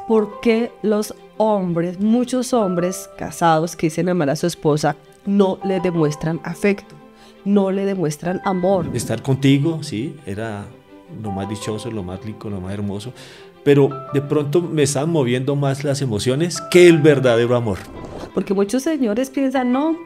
¿por qué los hombres, muchos hombres casados que dicen amar a su esposa, no le demuestran afecto, no le demuestran amor? Estar contigo, sí, era lo más dichoso, lo más rico, lo más hermoso, pero de pronto me están moviendo más las emociones que el verdadero amor. Porque muchos señores piensan, no,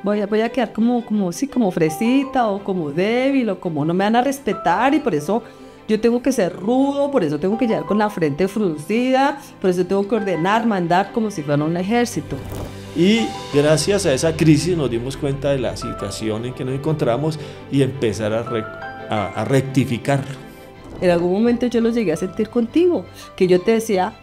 voy a quedar como fresita o como débil o como no me van a respetar y por eso yo tengo que ser rudo, por eso tengo que llegar con la frente fruncida, por eso tengo que ordenar, mandar como si fuera un ejército. Y gracias a esa crisis nos dimos cuenta de la situación en que nos encontramos y empezar a rectificarlo. En algún momento yo lo llegué a sentir contigo, que yo te decía,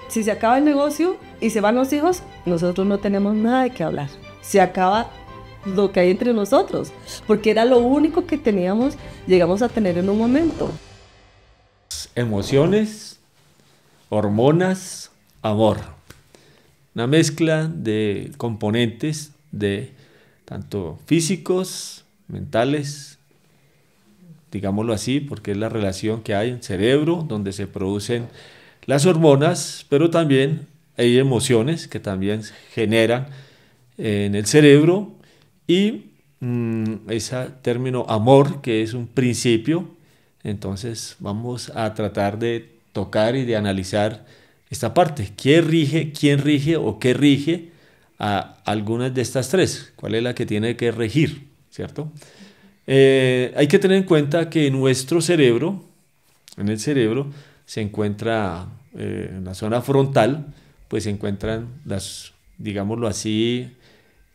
si se acaba el negocio y se van los hijos, nosotros no tenemos nada de qué hablar. Se acaba lo que hay entre nosotros, porque era lo único que teníamos, llegamos a tener en un momento. Emociones, hormonas, amor. Una mezcla de componentes de tanto físicos, mentales, digámoslo así, porque es la relación que hay en el cerebro, donde se producen las hormonas, pero también hay emociones que también se generan en el cerebro y ese término amor, que es un principio. Entonces vamos a tratar de tocar y de analizar esta parte. ¿Quién rige o qué rige a algunas de estas tres? ¿Cuál es la que tiene que regir? ¿Cierto? Hay que tener en cuenta que en nuestro cerebro, en el cerebro, se encuentra en la zona frontal, pues se encuentran las, digámoslo así,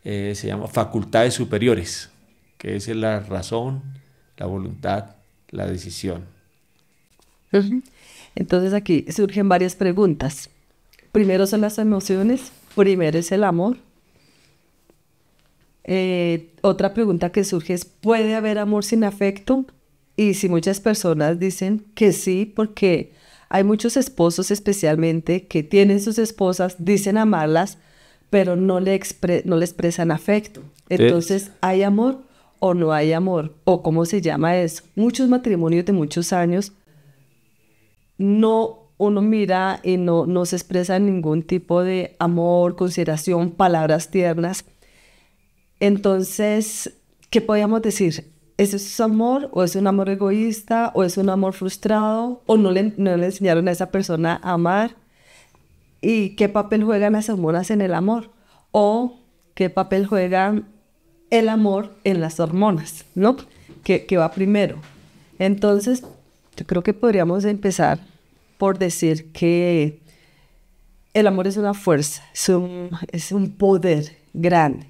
se llama facultades superiores, que es la razón, la voluntad, la decisión. Entonces aquí surgen varias preguntas. Primero son las emociones, primero es el amor. Otra pregunta que surge es, ¿puede haber amor sin afecto? Y si muchas personas dicen que sí, porque hay muchos esposos especialmente que tienen sus esposas, dicen amarlas, pero no le expresan afecto. Entonces, ¿hay amor o no hay amor? ¿O cómo se llama eso? Muchos matrimonios de muchos años, uno mira y no se expresa ningún tipo de amor, consideración, palabras tiernas. Entonces, ¿qué podríamos decir? ¿Eso es amor o es un amor egoísta o es un amor frustrado o no le enseñaron a esa persona a amar? ¿Y qué papel juegan las hormonas en el amor? ¿O qué papel juega el amor en las hormonas, ¿no? ¿Qué va primero? Entonces, yo creo que podríamos empezar por decir que el amor es una fuerza, es un poder grande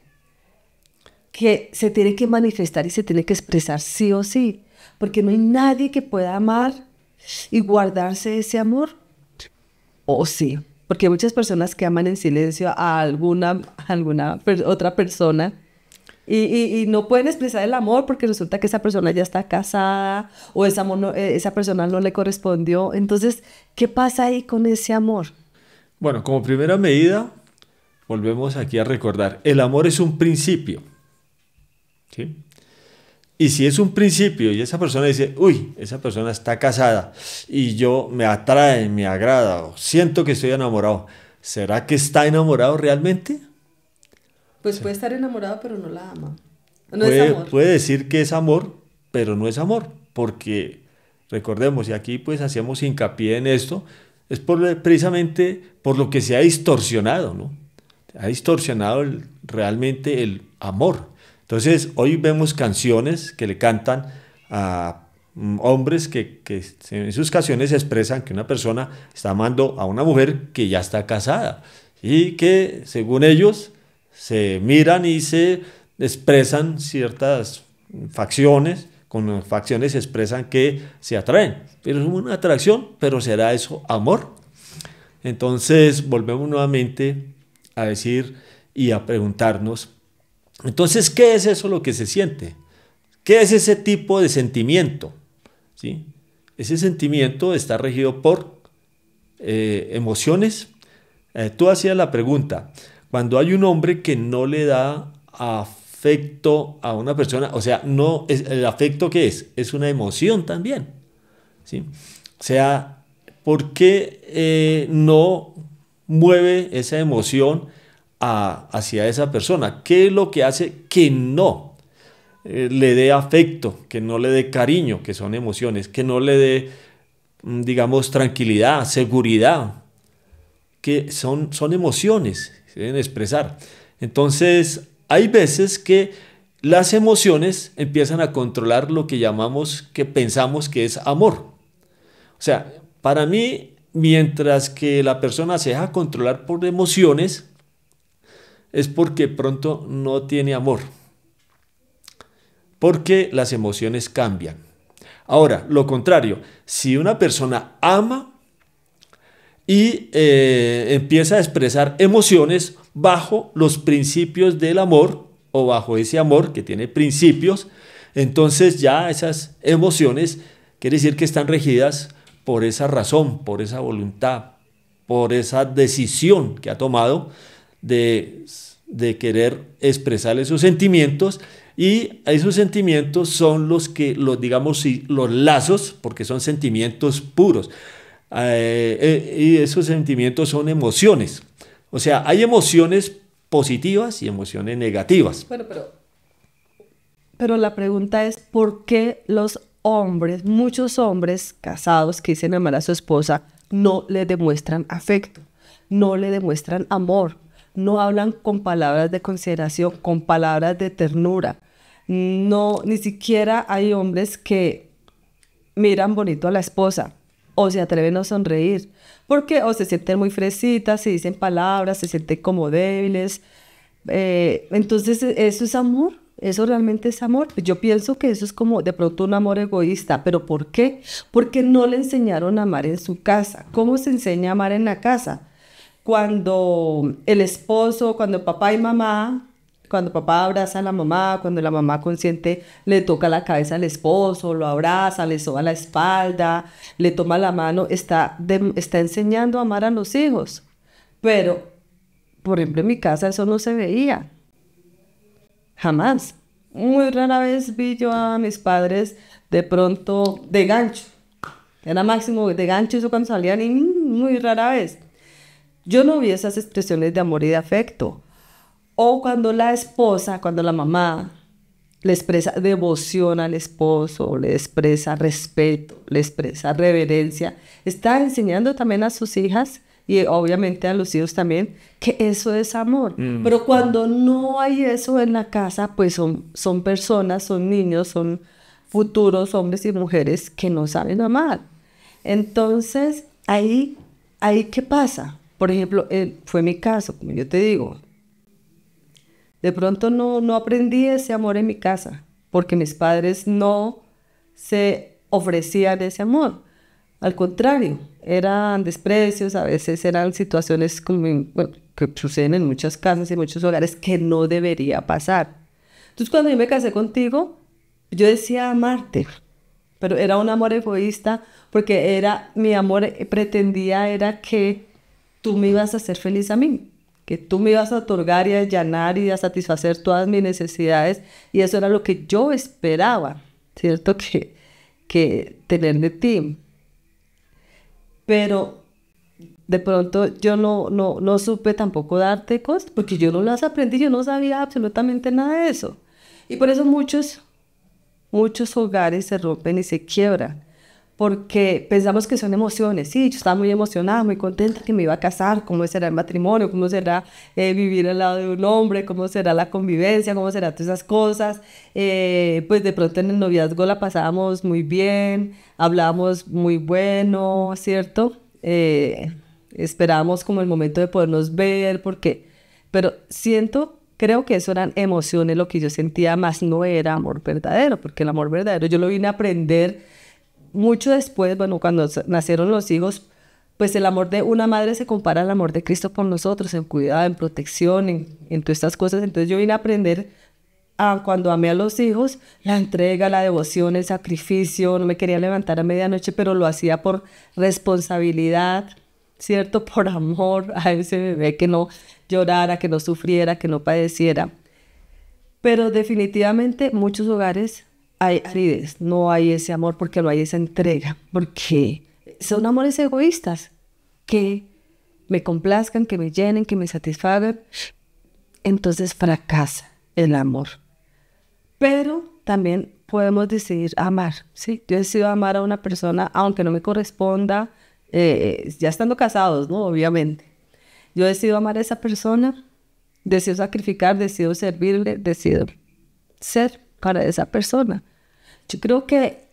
que se tiene que manifestar y se tiene que expresar sí o sí, porque no hay nadie que pueda amar y guardarse ese amor. ¿O sí? Porque hay muchas personas que aman en silencio a alguna otra persona y no pueden expresar el amor porque resulta que esa persona ya está casada o esa persona no le correspondió. Entonces, ¿qué pasa ahí con ese amor? Bueno, como primera medida, volvemos aquí a recordar, el amor es un principio, ¿sí? Y si es un principio y esa persona dice, uy, esa persona está casada y yo me atrae, me agrada, o siento que estoy enamorado, ¿será que está enamorado realmente? Pues Sí. puede estar enamorado, pero no la ama. No es amor. Puede decir que es amor, pero no es amor, porque recordemos, y aquí pues hacemos hincapié en esto, es precisamente por lo que se ha distorsionado, ¿no? Ha distorsionado realmente el amor. Entonces, hoy vemos canciones que le cantan a hombres que en sus canciones expresan que una persona está amando a una mujer que ya está casada y que, según ellos, se miran y se expresan ciertas facciones, con facciones se expresan que se atraen, pero es una atracción, pero ¿será eso amor? Entonces, volvemos nuevamente a decir y a preguntarnos, entonces, ¿qué es eso lo que se siente? ¿Qué es ese tipo de sentimiento? ¿Sí? Ese sentimiento está regido por emociones. Tú hacías la pregunta, cuando hay un hombre que no le da afecto a una persona, o sea, ¿el afecto qué es? Es una emoción también, ¿sí? O sea, ¿por qué no mueve esa emoción hacia esa persona? ¿Qué es lo que hace que no le dé afecto, que no le dé cariño, que son emociones, que no le dé, digamos, tranquilidad, seguridad, que son emociones, se deben expresar? Entonces, hay veces que las emociones empiezan a controlar lo que llamamos, que pensamos que es amor. O sea, para mí, mientras que la persona se deja controlar por emociones, es porque pronto no tiene amor, porque las emociones cambian. Ahora, lo contrario, si una persona ama y empieza a expresar emociones bajo los principios del amor o bajo ese amor que tiene principios, entonces ya esas emociones quiere decir que están regidas por esa razón, por esa voluntad, por esa decisión que ha tomado de querer expresar esos sentimientos, y esos sentimientos son digamos, los lazos, porque son sentimientos puros, y esos sentimientos son emociones. O sea, hay emociones positivas y emociones negativas. Bueno, pero la pregunta es, ¿por qué los hombres, muchos hombres casados que dicen amar a su esposa, no le demuestran afecto, no le demuestran amor, no hablan con palabras de consideración, con palabras de ternura? No, ni siquiera hay hombres que miran bonito a la esposa o se atreven a sonreír, porque o se sienten muy fresitas, se dicen palabras, se sienten como débiles. Entonces, ¿eso es amor? ¿Eso realmente es amor? Pues yo pienso que eso es como de pronto un amor egoísta. ¿Pero por qué? Porque no le enseñaron a amar en su casa. ¿Cómo se enseña a amar en la casa? Cuando el esposo, cuando papá y mamá, cuando papá abraza a la mamá, cuando la mamá consciente le toca la cabeza al esposo, lo abraza, le soba la espalda, le toma la mano, está enseñando a amar a los hijos. Pero, por ejemplo, en mi casa eso no se veía. Jamás. Muy rara vez vi yo a mis padres de pronto de gancho. Era máximo de gancho, eso cuando salían, y muy rara vez. Yo no vi esas expresiones de amor y de afecto. O cuando la esposa, cuando la mamá le expresa devoción al esposo, le expresa respeto, le expresa reverencia, está enseñando también a sus hijas y obviamente a los hijos también que eso es amor. Pero cuando no hay eso en la casa, pues son personas, son niños, son futuros hombres y mujeres que no saben amar. Entonces, ahí ¿qué pasa? Por ejemplo, fue mi caso, como yo te digo. De pronto no aprendí ese amor en mi casa, porque mis padres no se ofrecían ese amor. Al contrario, eran desprecios, a veces eran situaciones como, bueno, que suceden en muchas casas y muchos hogares que no debería pasar. Entonces, cuando yo me casé contigo, yo decía amarte, pero era un amor egoísta, porque mi amor pretendía era que tú me ibas a hacer feliz a mí, que tú me ibas a otorgar y a allanar y a satisfacer todas mis necesidades, y eso era lo que yo esperaba, ¿cierto? Que tener de ti. Pero de pronto yo no supe tampoco darte cosas, porque yo no las aprendí, yo no sabía absolutamente nada de eso. Y por eso muchos hogares se rompen y se quiebran, porque pensamos que son emociones. Sí, yo estaba muy emocionada, muy contenta que me iba a casar, cómo será el matrimonio, cómo será vivir al lado de un hombre, cómo será la convivencia, cómo serán todas esas cosas. Pues de pronto en el noviazgo la pasábamos muy bien, hablábamos muy bueno, ¿cierto? Esperábamos como el momento de podernos ver, pero creo que eso eran emociones, lo que yo sentía, más no era amor verdadero, porque el amor verdadero yo lo vine a aprender mucho después. Bueno, cuando nacieron los hijos, pues el amor de una madre se compara al amor de Cristo por nosotros, en cuidado, en protección, en todas estas cosas. Entonces yo vine a aprender cuando amé a los hijos, la entrega, la devoción, el sacrificio. No me quería levantar a medianoche, pero lo hacía por responsabilidad, ¿cierto? Por amor a ese bebé, que no llorara, que no sufriera, que no padeciera. Pero definitivamente muchos hogares hay aridez, no hay ese amor porque no hay esa entrega, porque son amores egoístas que me complazcan, que me llenen, que me satisfagan. Entonces fracasa el amor. Pero también podemos decidir amar, ¿sí? Yo decido amar a una persona aunque no me corresponda, ya estando casados, ¿no? Obviamente. Yo decido amar a esa persona, decido sacrificar, decido servirle, decido ser para esa persona. Yo creo que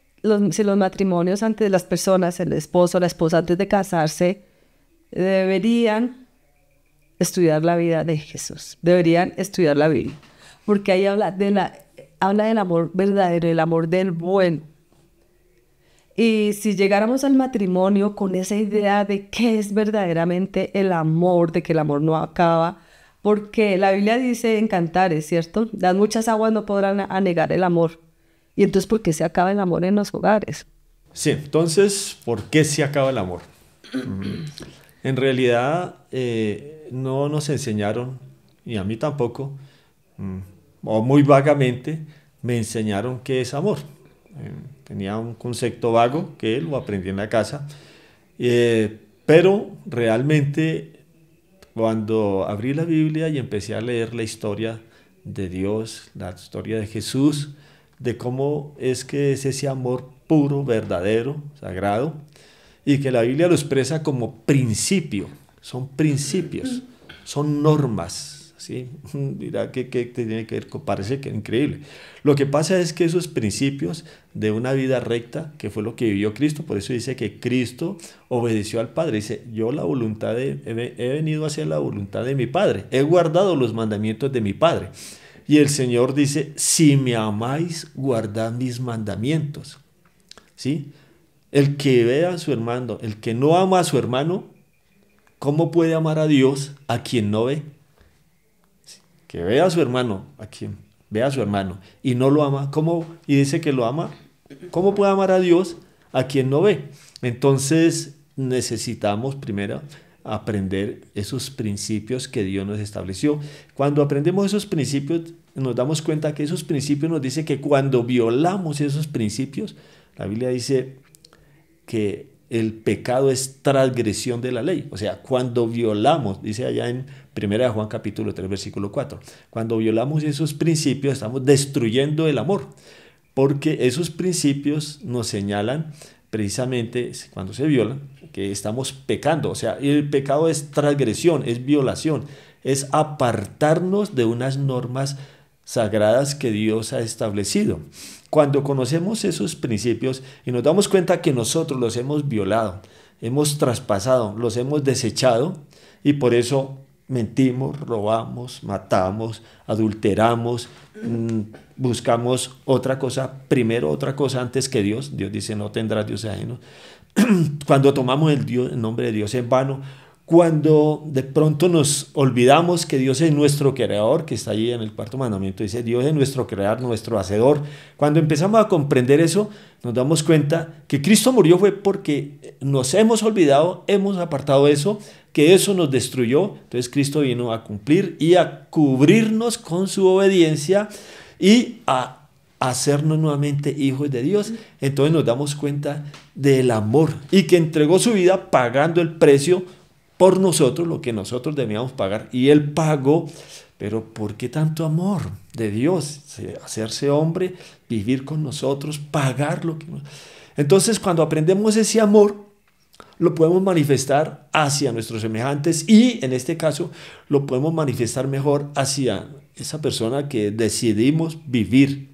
si los matrimonios antes de las personas, el esposo, la esposa antes de casarse, deberían estudiar la vida de Jesús, deberían estudiar la Biblia, porque ahí habla del amor verdadero, el amor del bueno. Y si llegáramos al matrimonio con esa idea de qué es verdaderamente el amor, de que el amor no acaba, porque la Biblia dice en Cantares, ¿cierto? Las muchas aguas no podrán anegar el amor. Y entonces, ¿por qué se acaba el amor en los hogares? Sí, entonces, ¿por qué se acaba el amor? En realidad, no nos enseñaron, y a mí tampoco, o muy vagamente, me enseñaron qué es amor. Tenía un concepto vago que lo aprendí en la casa, pero realmente cuando abrí la Biblia y empecé a leer la historia de Dios, la historia de Jesús, de cómo es que es ese amor puro, verdadero, sagrado, y que la Biblia lo expresa como principio, son principios, son normas, ¿sí? Mira que tiene que ver, parece que es increíble. Lo que pasa es que esos principios de una vida recta, que fue lo que vivió Cristo, por eso dice que Cristo obedeció al Padre, dice, yo he venido a hacer la voluntad de mi Padre, he guardado los mandamientos de mi Padre. Y el Señor dice, si me amáis, guardad mis mandamientos, ¿sí? El que ve a su hermano, el que no ama a su hermano, ¿cómo puede amar a Dios a quien no ve? Que vea a su hermano, a quien ve a su hermano y no lo ama, ¿cómo? Y dice que lo ama, ¿cómo puede amar a Dios a quien no ve? Entonces necesitamos primero aprender esos principios que Dios nos estableció. Cuando aprendemos esos principios, nos damos cuenta que esos principios nos dicen que cuando violamos esos principios, la Biblia dice que el pecado es transgresión de la ley. O sea, cuando violamos, dice allá en 1 Juan capítulo 3, versículo 4, cuando violamos esos principios estamos destruyendo el amor, porque esos principios nos señalan precisamente cuando se violan que estamos pecando. O sea, el pecado es transgresión, es violación, es apartarnos de unas normas sagradas que Dios ha establecido. Cuando conocemos esos principios y nos damos cuenta que nosotros los hemos violado, hemos traspasado, los hemos desechado y por eso mentimos, robamos, matamos, adulteramos, buscamos otra cosa, primero otra cosa antes que Dios. Dios dice no tendrás Dios ajeno. Cuando tomamos el nombre de Dios en vano, cuando de pronto nos olvidamos que Dios es nuestro creador, que está allí en el cuarto mandamiento, dice Dios es nuestro creador, nuestro hacedor. Cuando empezamos a comprender eso, nos damos cuenta que Cristo murió fue porque nos hemos olvidado, hemos apartado eso, que eso nos destruyó. Entonces Cristo vino a cumplir y a cubrirnos con su obediencia y a hacernos nuevamente hijos de Dios. Entonces nos damos cuenta del amor y que entregó su vida pagando el precio por nosotros, lo que nosotros debíamos pagar, y Él pagó. Pero ¿por qué tanto amor de Dios? Hacerse hombre, vivir con nosotros, pagar lo que nos... Entonces, cuando aprendemos ese amor, lo podemos manifestar hacia nuestros semejantes y, en este caso, lo podemos manifestar mejor hacia esa persona que decidimos vivir,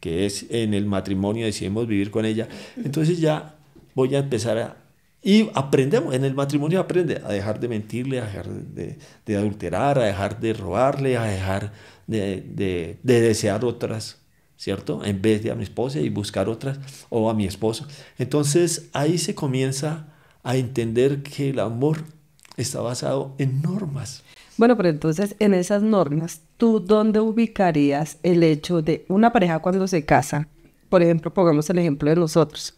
que es en el matrimonio, decidimos vivir con ella. Entonces ya voy a empezar y aprendemos, en el matrimonio aprende a dejar de mentirle, a dejar de adulterar, a dejar de robarle, a dejar de desear otras, ¿cierto? En vez de a mi esposa y buscar otras, o a mi esposo. Entonces ahí se comienza a entender que el amor está basado en normas. Bueno, pero entonces en esas normas, ¿tú dónde ubicarías el hecho de una pareja cuando se casa? Por ejemplo, pongamos el ejemplo de nosotros.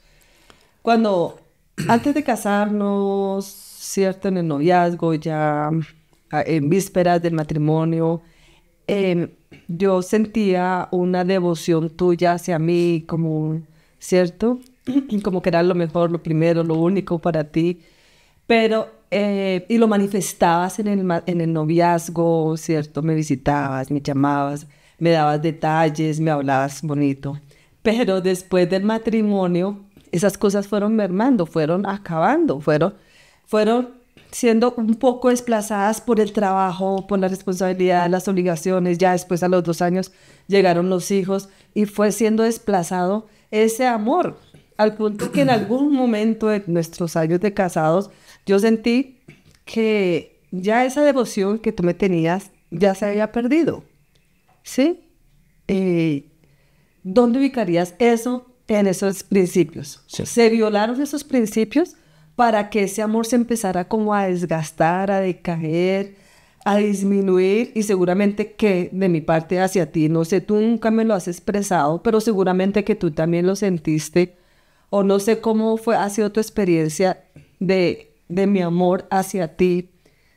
Cuando antes de casarnos, ¿cierto? En el noviazgo, ya en vísperas del matrimonio, yo sentía una devoción tuya hacia mí, como, ¿cierto? como que era lo mejor, lo primero, lo único para ti, pero, y lo manifestabas en el noviazgo, ¿cierto? Me visitabas, me llamabas, me dabas detalles, me hablabas bonito, pero después del matrimonio, esas cosas fueron mermando, fueron acabando, fueron siendo un poco desplazadas por el trabajo, por la responsabilidad, las obligaciones. Ya después, a los 2 años, llegaron los hijos y fue siendo desplazado ese amor, al punto que en algún momento de nuestros años de casados, yo sentí que ya esa devoción que tú me tenías ya se había perdido, ¿sí? ¿Dónde ubicarías eso en esos principios? Sí. ¿Se violaron esos principios para que ese amor se empezara como a desgastar, a decaer, a disminuir? Y seguramente que de mi parte hacia ti, no sé, tú nunca me lo has expresado, pero seguramente que tú también lo sentiste, o no sé cómo ha sido tu experiencia de mi amor hacia ti,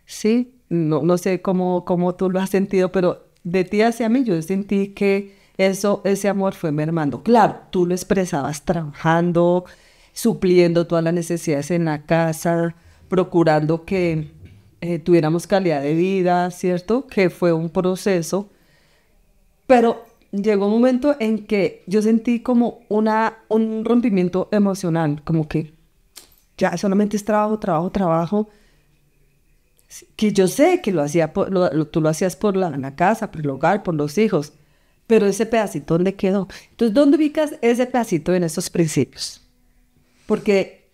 ¿sí? No sé cómo tú lo has sentido, pero de ti hacia mí yo sentí que ese amor fue mermando. Claro, tú lo expresabas trabajando, supliendo todas las necesidades en la casa, procurando que tuviéramos calidad de vida, ¿cierto? Que fue un proceso, pero llegó un momento en que yo sentí como un rompimiento emocional, como que ya solamente es trabajo, trabajo, trabajo, que yo sé que lo hacía tú lo hacías por la casa, por el hogar, por los hijos, pero ese pedacito, ¿dónde quedó? Entonces, ¿dónde ubicas ese pedacito en esos principios? Porque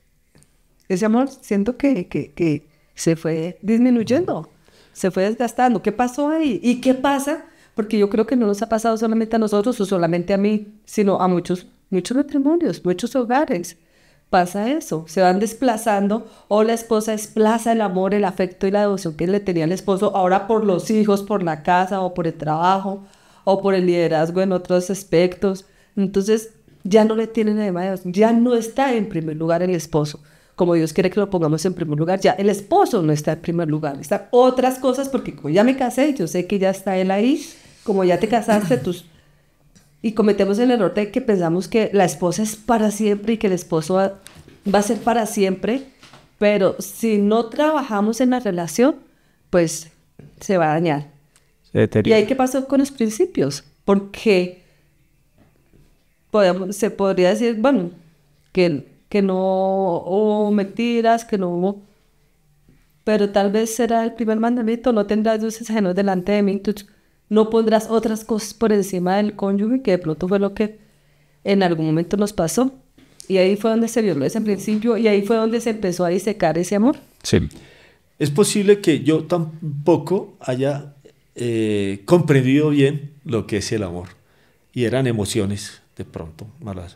ese amor siento que se fue disminuyendo, se fue desgastando. ¿Qué pasó ahí? ¿Y qué pasa? Porque yo creo que no nos ha pasado solamente a nosotros o solamente a mí, sino a muchos matrimonios, muchos hogares. Pasa eso, se van desplazando, o la esposa desplaza el amor, el afecto y la devoción que le tenía al esposo ahora por los hijos, por la casa o por el trabajo o por el liderazgo en otros aspectos. Entonces ya no le tienen además de Dios, ya no está en primer lugar el esposo, como Dios quiere que lo pongamos en primer lugar. Ya el esposo no está en primer lugar, están otras cosas, porque como ya me casé, yo sé que ya está él ahí, como ya te casaste, y cometemos el error de que pensamos que la esposa es para siempre y que el esposo va a ser para siempre, pero si no trabajamos en la relación, pues se va a dañar. ¿Y ahí qué pasó con los principios? Porque se podría decir, bueno, que no hubo mentiras, que no hubo, pero tal vez será el primer mandamiento: no tendrás dioses ajenos delante de mí, no pondrás otras cosas por encima del cónyuge, que de pronto fue lo que en algún momento nos pasó. Y ahí fue donde se violó ese principio y ahí fue donde se empezó a disecar ese amor. Sí. Es posible que yo tampoco haya comprendido bien lo que es el amor. Y eran emociones, de pronto,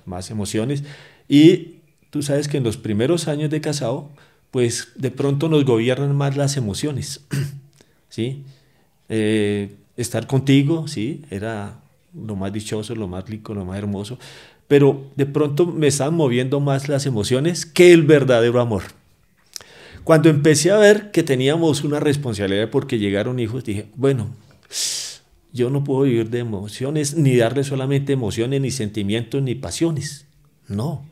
más emociones. Y tú sabes que en los primeros años de casado, pues de pronto nos gobiernan más las emociones. ¿Sí? Estar contigo, sí, era lo más dichoso, lo más rico, lo más hermoso, pero de pronto me estaban moviendo más las emociones que el verdadero amor. Cuando empecé a ver que teníamos una responsabilidad porque llegaron hijos, dije, bueno, yo no puedo vivir de emociones, ni darle solamente emociones, ni sentimientos, ni pasiones. No,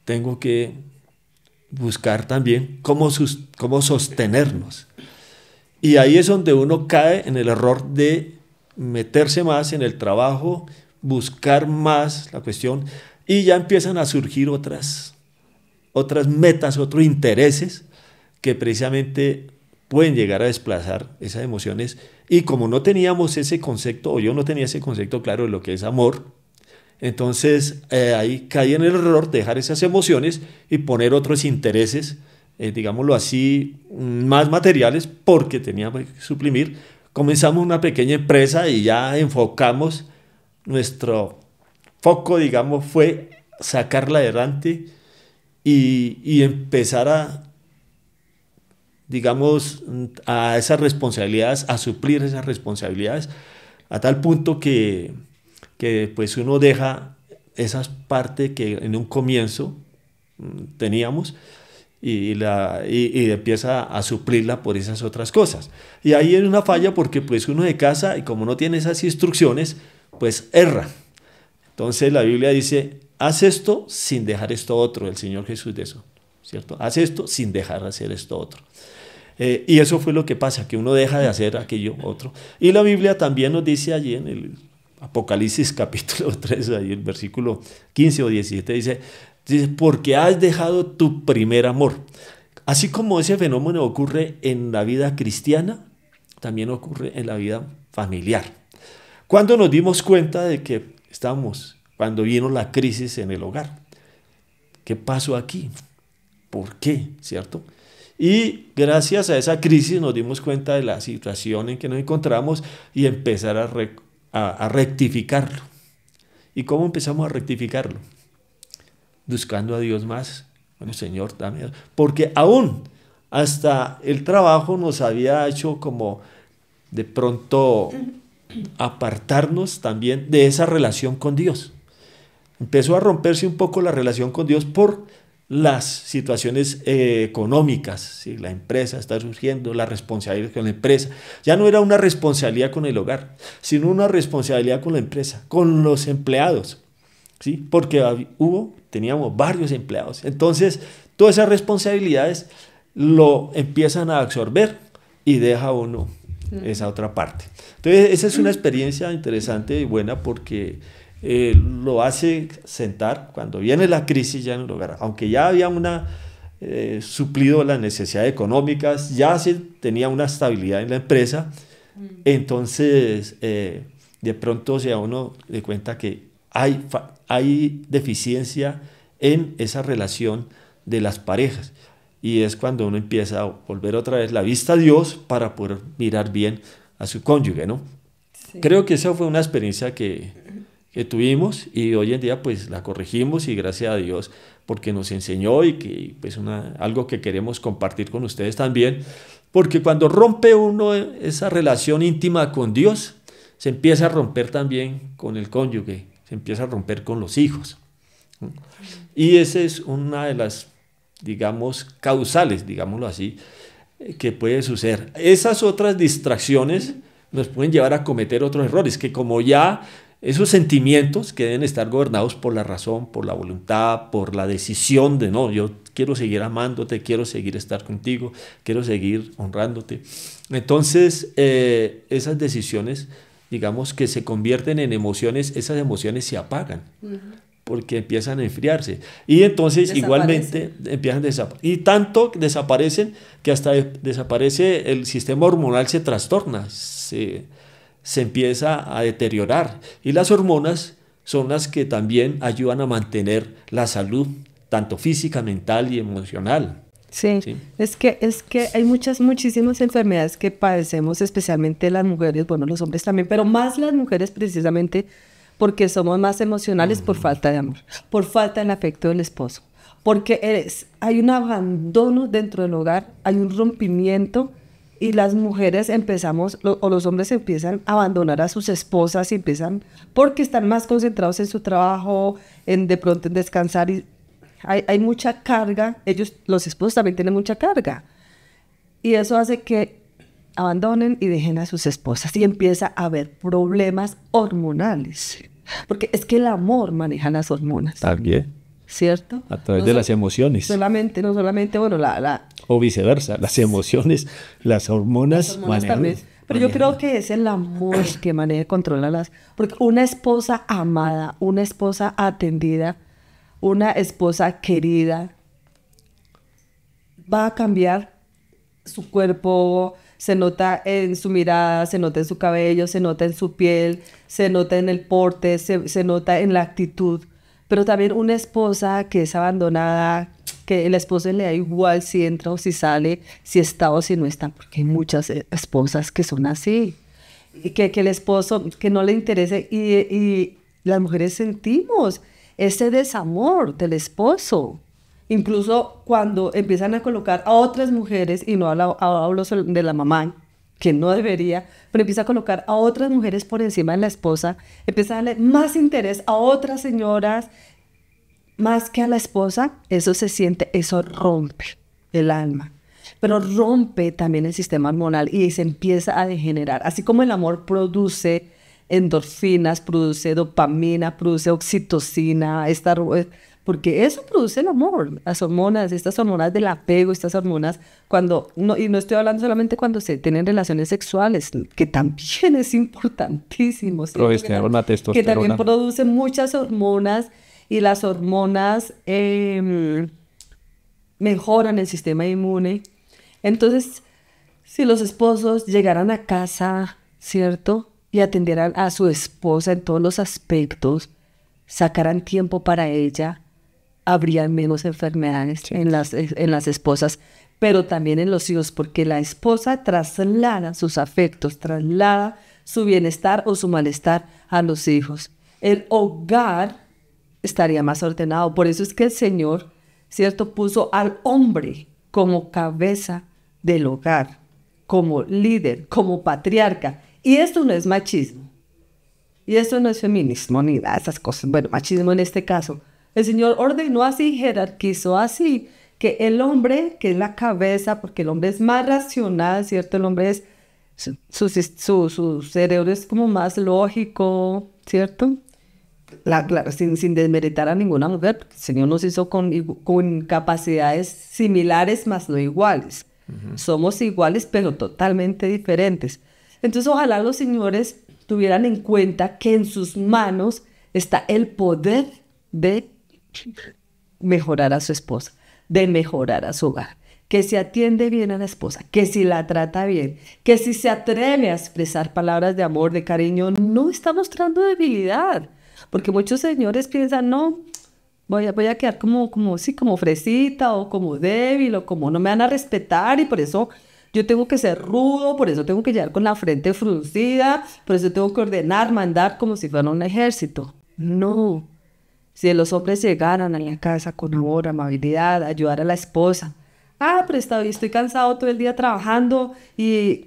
tengo que buscar también cómo sostenernos. Y ahí es donde uno cae en el error de meterse más en el trabajo, buscar más la cuestión, y ya empiezan a surgir otras metas, otros intereses que precisamente pueden llegar a desplazar esas emociones. Y como no teníamos ese concepto, o yo no tenía ese concepto claro de lo que es amor, entonces ahí caí en el error de dejar esas emociones y poner otros intereses, digámoslo así, más materiales, porque teníamos que suprimir. Comenzamos una pequeña empresa y ya enfocamos, nuestro foco, digamos, fue sacarla adelante y empezar a, digamos, a esas responsabilidades, a suplir esas responsabilidades, a tal punto que pues uno deja esas partes que en un comienzo teníamos, y empieza a suplirla por esas otras cosas. Y ahí hay una falla porque pues uno de casa, y como no tiene esas instrucciones, pues erra. Entonces la Biblia dice, haz esto sin dejar esto otro, el Señor Jesús de eso, ¿cierto? Haz esto sin dejar de hacer esto otro. Y eso fue lo que pasa, que uno deja de hacer aquello otro. Y la Biblia también nos dice allí en el Apocalipsis capítulo 3, ahí el versículo 15 o 17, dice, porque has dejado tu primer amor. Así como ese fenómeno ocurre en la vida cristiana, también ocurre en la vida familiar. Cuando nos dimos cuenta de que cuando vino la crisis en el hogar, ¿qué pasó aquí? ¿Por qué? ¿Cierto? Y gracias a esa crisis nos dimos cuenta de la situación en que nos encontramos y empezar a rectificarlo. ¿Y cómo empezamos a rectificarlo? Buscando a Dios más. Bueno, Señor, dame. Porque aún hasta el trabajo nos había hecho como de pronto apartarnos también de esa relación con Dios. Empezó a romperse un poco la relación con Dios por las situaciones económicas, ¿sí? La empresa está surgiendo, la responsabilidad con la empresa. Ya no era una responsabilidad con el hogar, sino una responsabilidad con la empresa, con los empleados, ¿sí? Porque teníamos varios empleados. Entonces, todas esas responsabilidades lo empiezan a absorber y deja uno esa otra parte. Entonces, esa es una experiencia interesante y buena porque lo hace sentar cuando viene la crisis ya en el hogar, aunque ya había suplido las necesidades económicas, ya se tenía una estabilidad en la empresa, entonces de pronto se da uno de cuenta que hay deficiencia en esa relación de las parejas y es cuando uno empieza a volver otra vez la vista a Dios para poder mirar bien a su cónyuge, ¿no? Sí. Creo que esa fue una experiencia que tuvimos y hoy en día pues la corregimos y gracias a Dios porque nos enseñó y que pues algo que queremos compartir con ustedes también, porque cuando rompe uno esa relación íntima con Dios, se empieza a romper también con el cónyuge, se empieza a romper con los hijos. Y esa es una de las, digamos, causales, digámoslo así, que puede suceder. Esas otras distracciones nos pueden llevar a cometer otros errores, que como ya esos sentimientos que deben estar gobernados por la razón, por la voluntad, por la decisión de no, yo quiero seguir amándote, quiero seguir estar contigo, quiero seguir honrándote. Entonces, esas decisiones, digamos que se convierten en emociones, esas emociones se apagan. Porque empiezan a enfriarse. Y entonces igualmente empiezan a desaparecer. Y tanto desaparecen que hasta desaparece el sistema hormonal, se trastorna, se empieza a deteriorar. Y las hormonas son las que también ayudan a mantener la salud, tanto física, mental y emocional. Sí, ¿sí? Es que hay muchísimas enfermedades que padecemos, especialmente las mujeres, bueno, los hombres también, pero más las mujeres precisamente porque somos más emocionales por falta de amor, por falta del afecto del esposo, porque hay un abandono dentro del hogar, hay un rompimiento y las mujeres empezamos, o los hombres empiezan a abandonar a sus esposas y porque están más concentrados en su trabajo, de pronto en descansar y hay mucha carga, los esposos también tienen mucha carga y eso hace que abandonen y dejen a sus esposas y empieza a haber problemas hormonales. Porque es que el amor maneja las hormonas. También. ¿Cierto? A través de las emociones. No solamente, bueno, o viceversa, las emociones, las hormonas manejan. Pero yo creo que es el amor que maneja y controla porque una esposa amada, una esposa atendida, una esposa querida, va a cambiar su cuerpo. Se nota en su mirada, se nota en su cabello, se nota en su piel, se nota en el porte, se nota en la actitud. Pero también una esposa que es abandonada, que el esposo le da igual si entra o si sale, si está o si no está, porque hay muchas esposas que son así. Y que el esposo, que no le interese, y las mujeres sentimos ese desamor del esposo. Incluso cuando empiezan a colocar a otras mujeres, y no hablo de la mamá, que no debería, pero empieza a colocar a otras mujeres por encima de la esposa, empieza a darle más interés a otras señoras, más que a la esposa, eso rompe el alma. Pero rompe también el sistema hormonal y se empieza a degenerar. Así como el amor produce endorfinas, produce dopamina, produce oxitocina, porque eso produce el amor, las hormonas, estas hormonas del apego, estas hormonas y no estoy hablando solamente cuando se tienen relaciones sexuales, que también es importantísimo, ¿cierto? Progesterona, Que también testosterona. produce muchas hormonas y las hormonas mejoran el sistema inmune. Entonces, si los esposos llegaran a casa, ¿cierto? Y atendieran a su esposa en todos los aspectos, sacaran tiempo para ella, habría menos enfermedades en las esposas, pero también en los hijos, porque la esposa traslada sus afectos, traslada su bienestar o su malestar a los hijos. El hogar estaría más ordenado. Por eso es que el Señor, ¿cierto?, puso al hombre como cabeza del hogar, como líder, como patriarca. Y esto no es machismo. Y esto no es feminismo ni nada de esas cosas. Bueno, machismo en este caso. El Señor ordenó así, jerarquizó así, que el hombre, que es la cabeza, porque el hombre es más racional, ¿cierto? El hombre es, su cerebro es como más lógico, ¿cierto? Claro, sin desmeritar a ninguna mujer, porque el Señor nos hizo con capacidades similares, más no iguales. Somos iguales, pero totalmente diferentes. Entonces, ojalá los señores tuvieran en cuenta que en sus manos está el poder de mejorar a su esposa, de mejorar a su hogar, que si atiende bien a la esposa, que si la trata bien, que si se atreve a expresar palabras de amor, de cariño, no está mostrando debilidad, porque muchos señores piensan, no, voy a quedar como fresita o como débil o como no me van a respetar y por eso yo tengo que ser rudo, por eso tengo que llegar con la frente fruncida, por eso tengo que ordenar, mandar como si fuera un ejército. No. Si los hombres llegaran a la casa con amor, amabilidad, ayudar a la esposa. Pero estoy cansado todo el día trabajando y...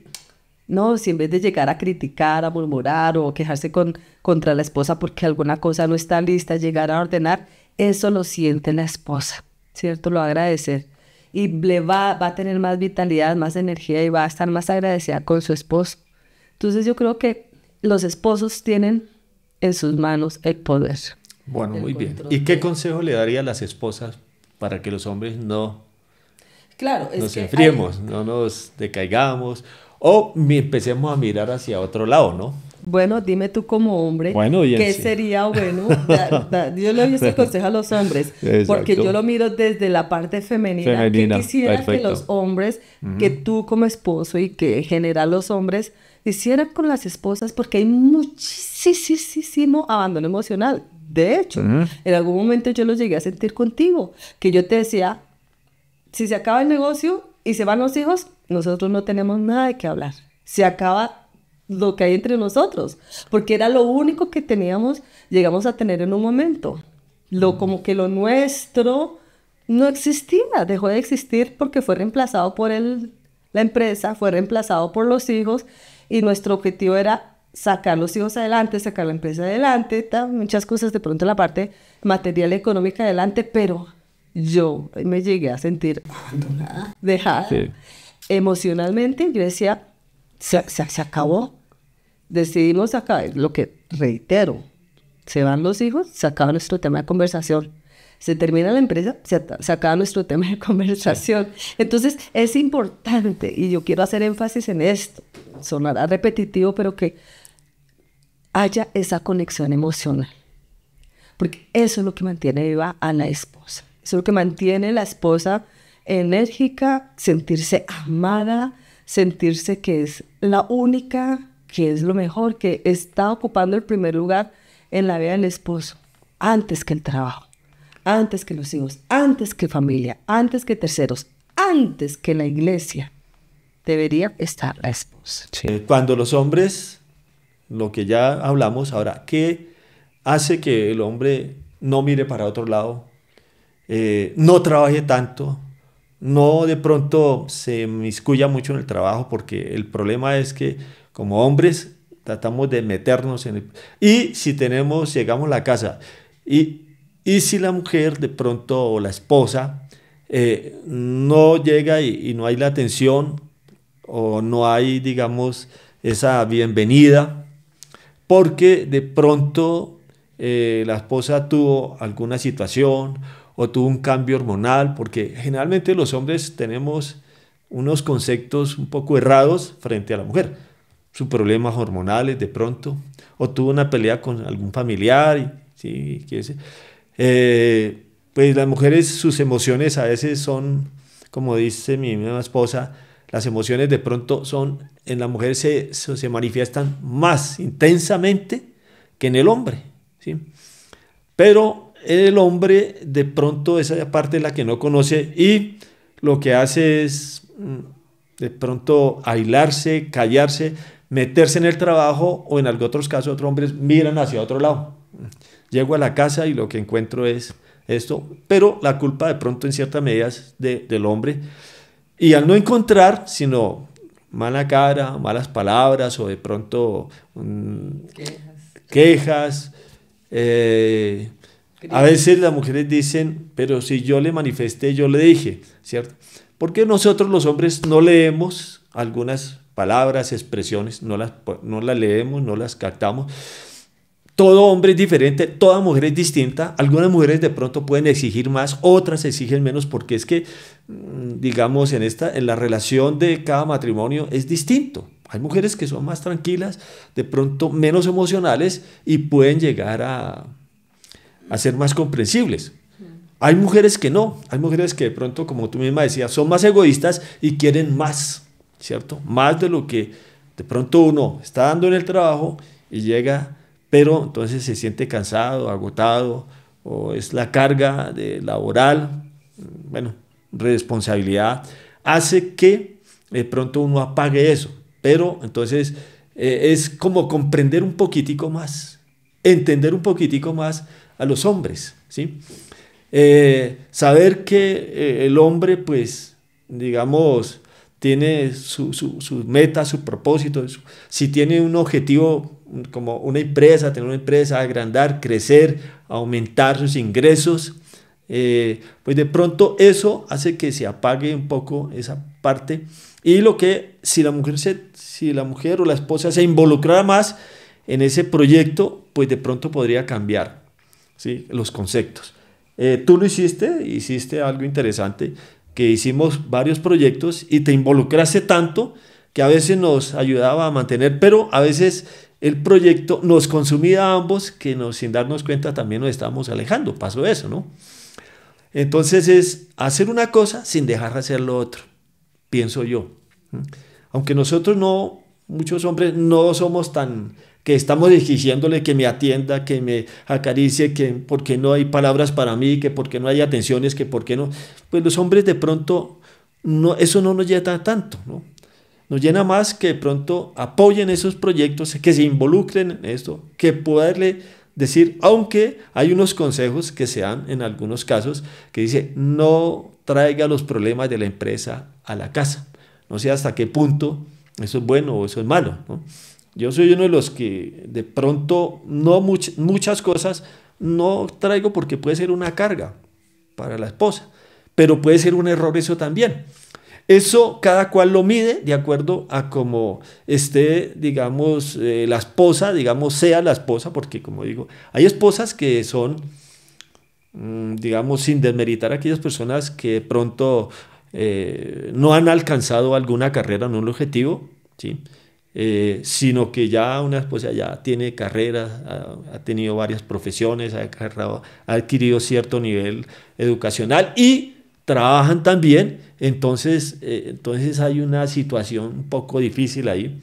No, si en vez de llegar a criticar, a murmurar o quejarse contra la esposa porque alguna cosa no está lista, llegar a ordenar, eso lo siente la esposa, ¿cierto? Lo va a agradecer. Y va a tener más vitalidad, más energía y va a estar más agradecida con su esposo. Entonces yo creo que los esposos tienen en sus manos el poder. Bueno, muy bien. ¿Y qué consejo le daría a las esposas para que los hombres no nos enfriemos, no nos decaigamos o empecemos a mirar hacia otro lado, ¿no? Bueno, dime tú como hombre, ¿qué sería bueno? Yo le doy ese consejo a los hombres, porque yo lo miro desde la parte femenina. Que quisiera que los hombres, que tú como esposo y que en general los hombres hicieran con las esposas, porque hay muchísimo abandono emocional. De hecho, en algún momento yo lo llegué a sentir contigo, que yo te decía, si se acaba el negocio y se van los hijos, nosotros no tenemos nada de qué hablar. Se acaba lo que hay entre nosotros, porque era lo único que llegamos a tener en un momento. Como que lo nuestro no existía, dejó de existir porque fue reemplazado por la empresa, fue reemplazado por los hijos y nuestro objetivo era sacar los hijos adelante, sacar la empresa adelante, muchas cosas de pronto la parte material y económica adelante, pero yo me llegué a sentir abandonada, dejada. Sí. Emocionalmente yo decía, se acabó. Decidimos acabar, lo que reitero, se van los hijos, se acaba nuestro tema de conversación. Se termina la empresa, se acaba nuestro tema de conversación. Entonces es importante, y yo quiero hacer énfasis en esto, sonará repetitivo, pero que haya esa conexión emocional. Porque eso es lo que mantiene viva a la esposa. Eso es lo que mantiene a la esposa enérgica, sentirse amada, sentirse que es la única, que es lo mejor, que está ocupando el primer lugar en la vida del esposo, antes que el trabajo, antes que los hijos, antes que familia, antes que terceros, antes que la iglesia. Debería estar la esposa. Sí. Cuando los hombres, lo que ya hablamos ahora, ¿qué hace que el hombre no mire para otro lado, no trabaje tanto, no de pronto se inmiscuya mucho en el trabajo? Porque el problema es que como hombres tratamos de meternos en el... Y si llegamos a la casa y si la mujer de pronto o la esposa no llega y no hay la atención o no hay, digamos, esa bienvenida, porque de pronto la esposa tuvo alguna situación o tuvo un cambio hormonal, porque generalmente los hombres tenemos unos conceptos un poco errados frente a la mujer, sus problemas hormonales de pronto, o tuvo una pelea con algún familiar, sí, pues las mujeres, sus emociones a veces son, como dice mi misma esposa, las emociones de pronto son, en la mujer se manifiestan más intensamente que en el hombre, ¿sí? Pero el hombre de pronto esa parte es la que no conoce y lo que hace es de pronto aislarse, callarse, meterse en el trabajo o en algunos otros casos otros hombres miran hacia otro lado. Llego a la casa y lo que encuentro es esto, pero la culpa de pronto en cierta medida es del hombre. Y al no encontrar, sino mala cara, malas palabras o de pronto quejas, a veces las mujeres dicen, pero si yo le manifesté, yo le dije, ¿cierto? Porque nosotros los hombres no leemos algunas palabras, expresiones, no las leemos, no las captamos. Todo hombre es diferente, toda mujer es distinta. Algunas mujeres de pronto pueden exigir más, otras exigen menos, porque es que, digamos, en la relación de cada matrimonio es distinto. Hay mujeres que son más tranquilas, de pronto menos emocionales y pueden llegar a ser más comprensibles. Hay mujeres que no, hay mujeres que de pronto, como tú misma decías, son más egoístas y quieren más, ¿cierto? Más de lo que de pronto uno está dando en el trabajo y llega, pero entonces se siente cansado, agotado, o es la carga laboral, bueno, responsabilidad, hace que de pronto uno apague eso. Pero entonces es como comprender un poquitico más, entender un poquitico más a los hombres, ¿sí? Saber que el hombre, pues, digamos, tiene su meta, su propósito, si tiene un objetivo como una empresa, tener una empresa, agrandar, crecer, aumentar sus ingresos, pues de pronto eso hace que se apague un poco esa parte. Y si la mujer o la esposa se involucrara más en ese proyecto, pues de pronto podría cambiar, ¿sí?, los conceptos. Tú lo hiciste algo interesante, que hicimos varios proyectos y te involucraste tanto que a veces nos ayudaba a mantener, pero a veces el proyecto nos consumía a ambos, que sin darnos cuenta también nos estábamos alejando. Pasó eso, ¿no? Entonces es hacer una cosa sin dejar de hacer lo otro, pienso yo. Aunque nosotros muchos hombres no somos tan que estamos exigiéndole que me atienda, que me acaricie, que porque no hay palabras para mí, que porque no hay atenciones, que porque no. Pues los hombres de pronto eso no nos llena tanto, ¿no? Nos llena más que de pronto apoyen esos proyectos, que se involucren en esto, que poderle decir, aunque hay unos consejos que se dan en algunos casos, que dice, no traiga los problemas de la empresa a la casa. No sé hasta qué punto eso es bueno o eso es malo, ¿no? Yo soy uno de los que de pronto muchas cosas no traigo porque puede ser una carga para la esposa, pero puede ser un error eso también. Eso cada cual lo mide de acuerdo a cómo esté, digamos, la esposa, digamos, sea la esposa, porque como digo, hay esposas que son, digamos, sin desmeritar a aquellas personas que de pronto no han alcanzado alguna carrera, no un objetivo, ¿sí? Sino que ya una esposa ya tiene carrera, ha tenido varias profesiones, ha adquirido cierto nivel educacional y trabajan también, entonces hay una situación un poco difícil ahí.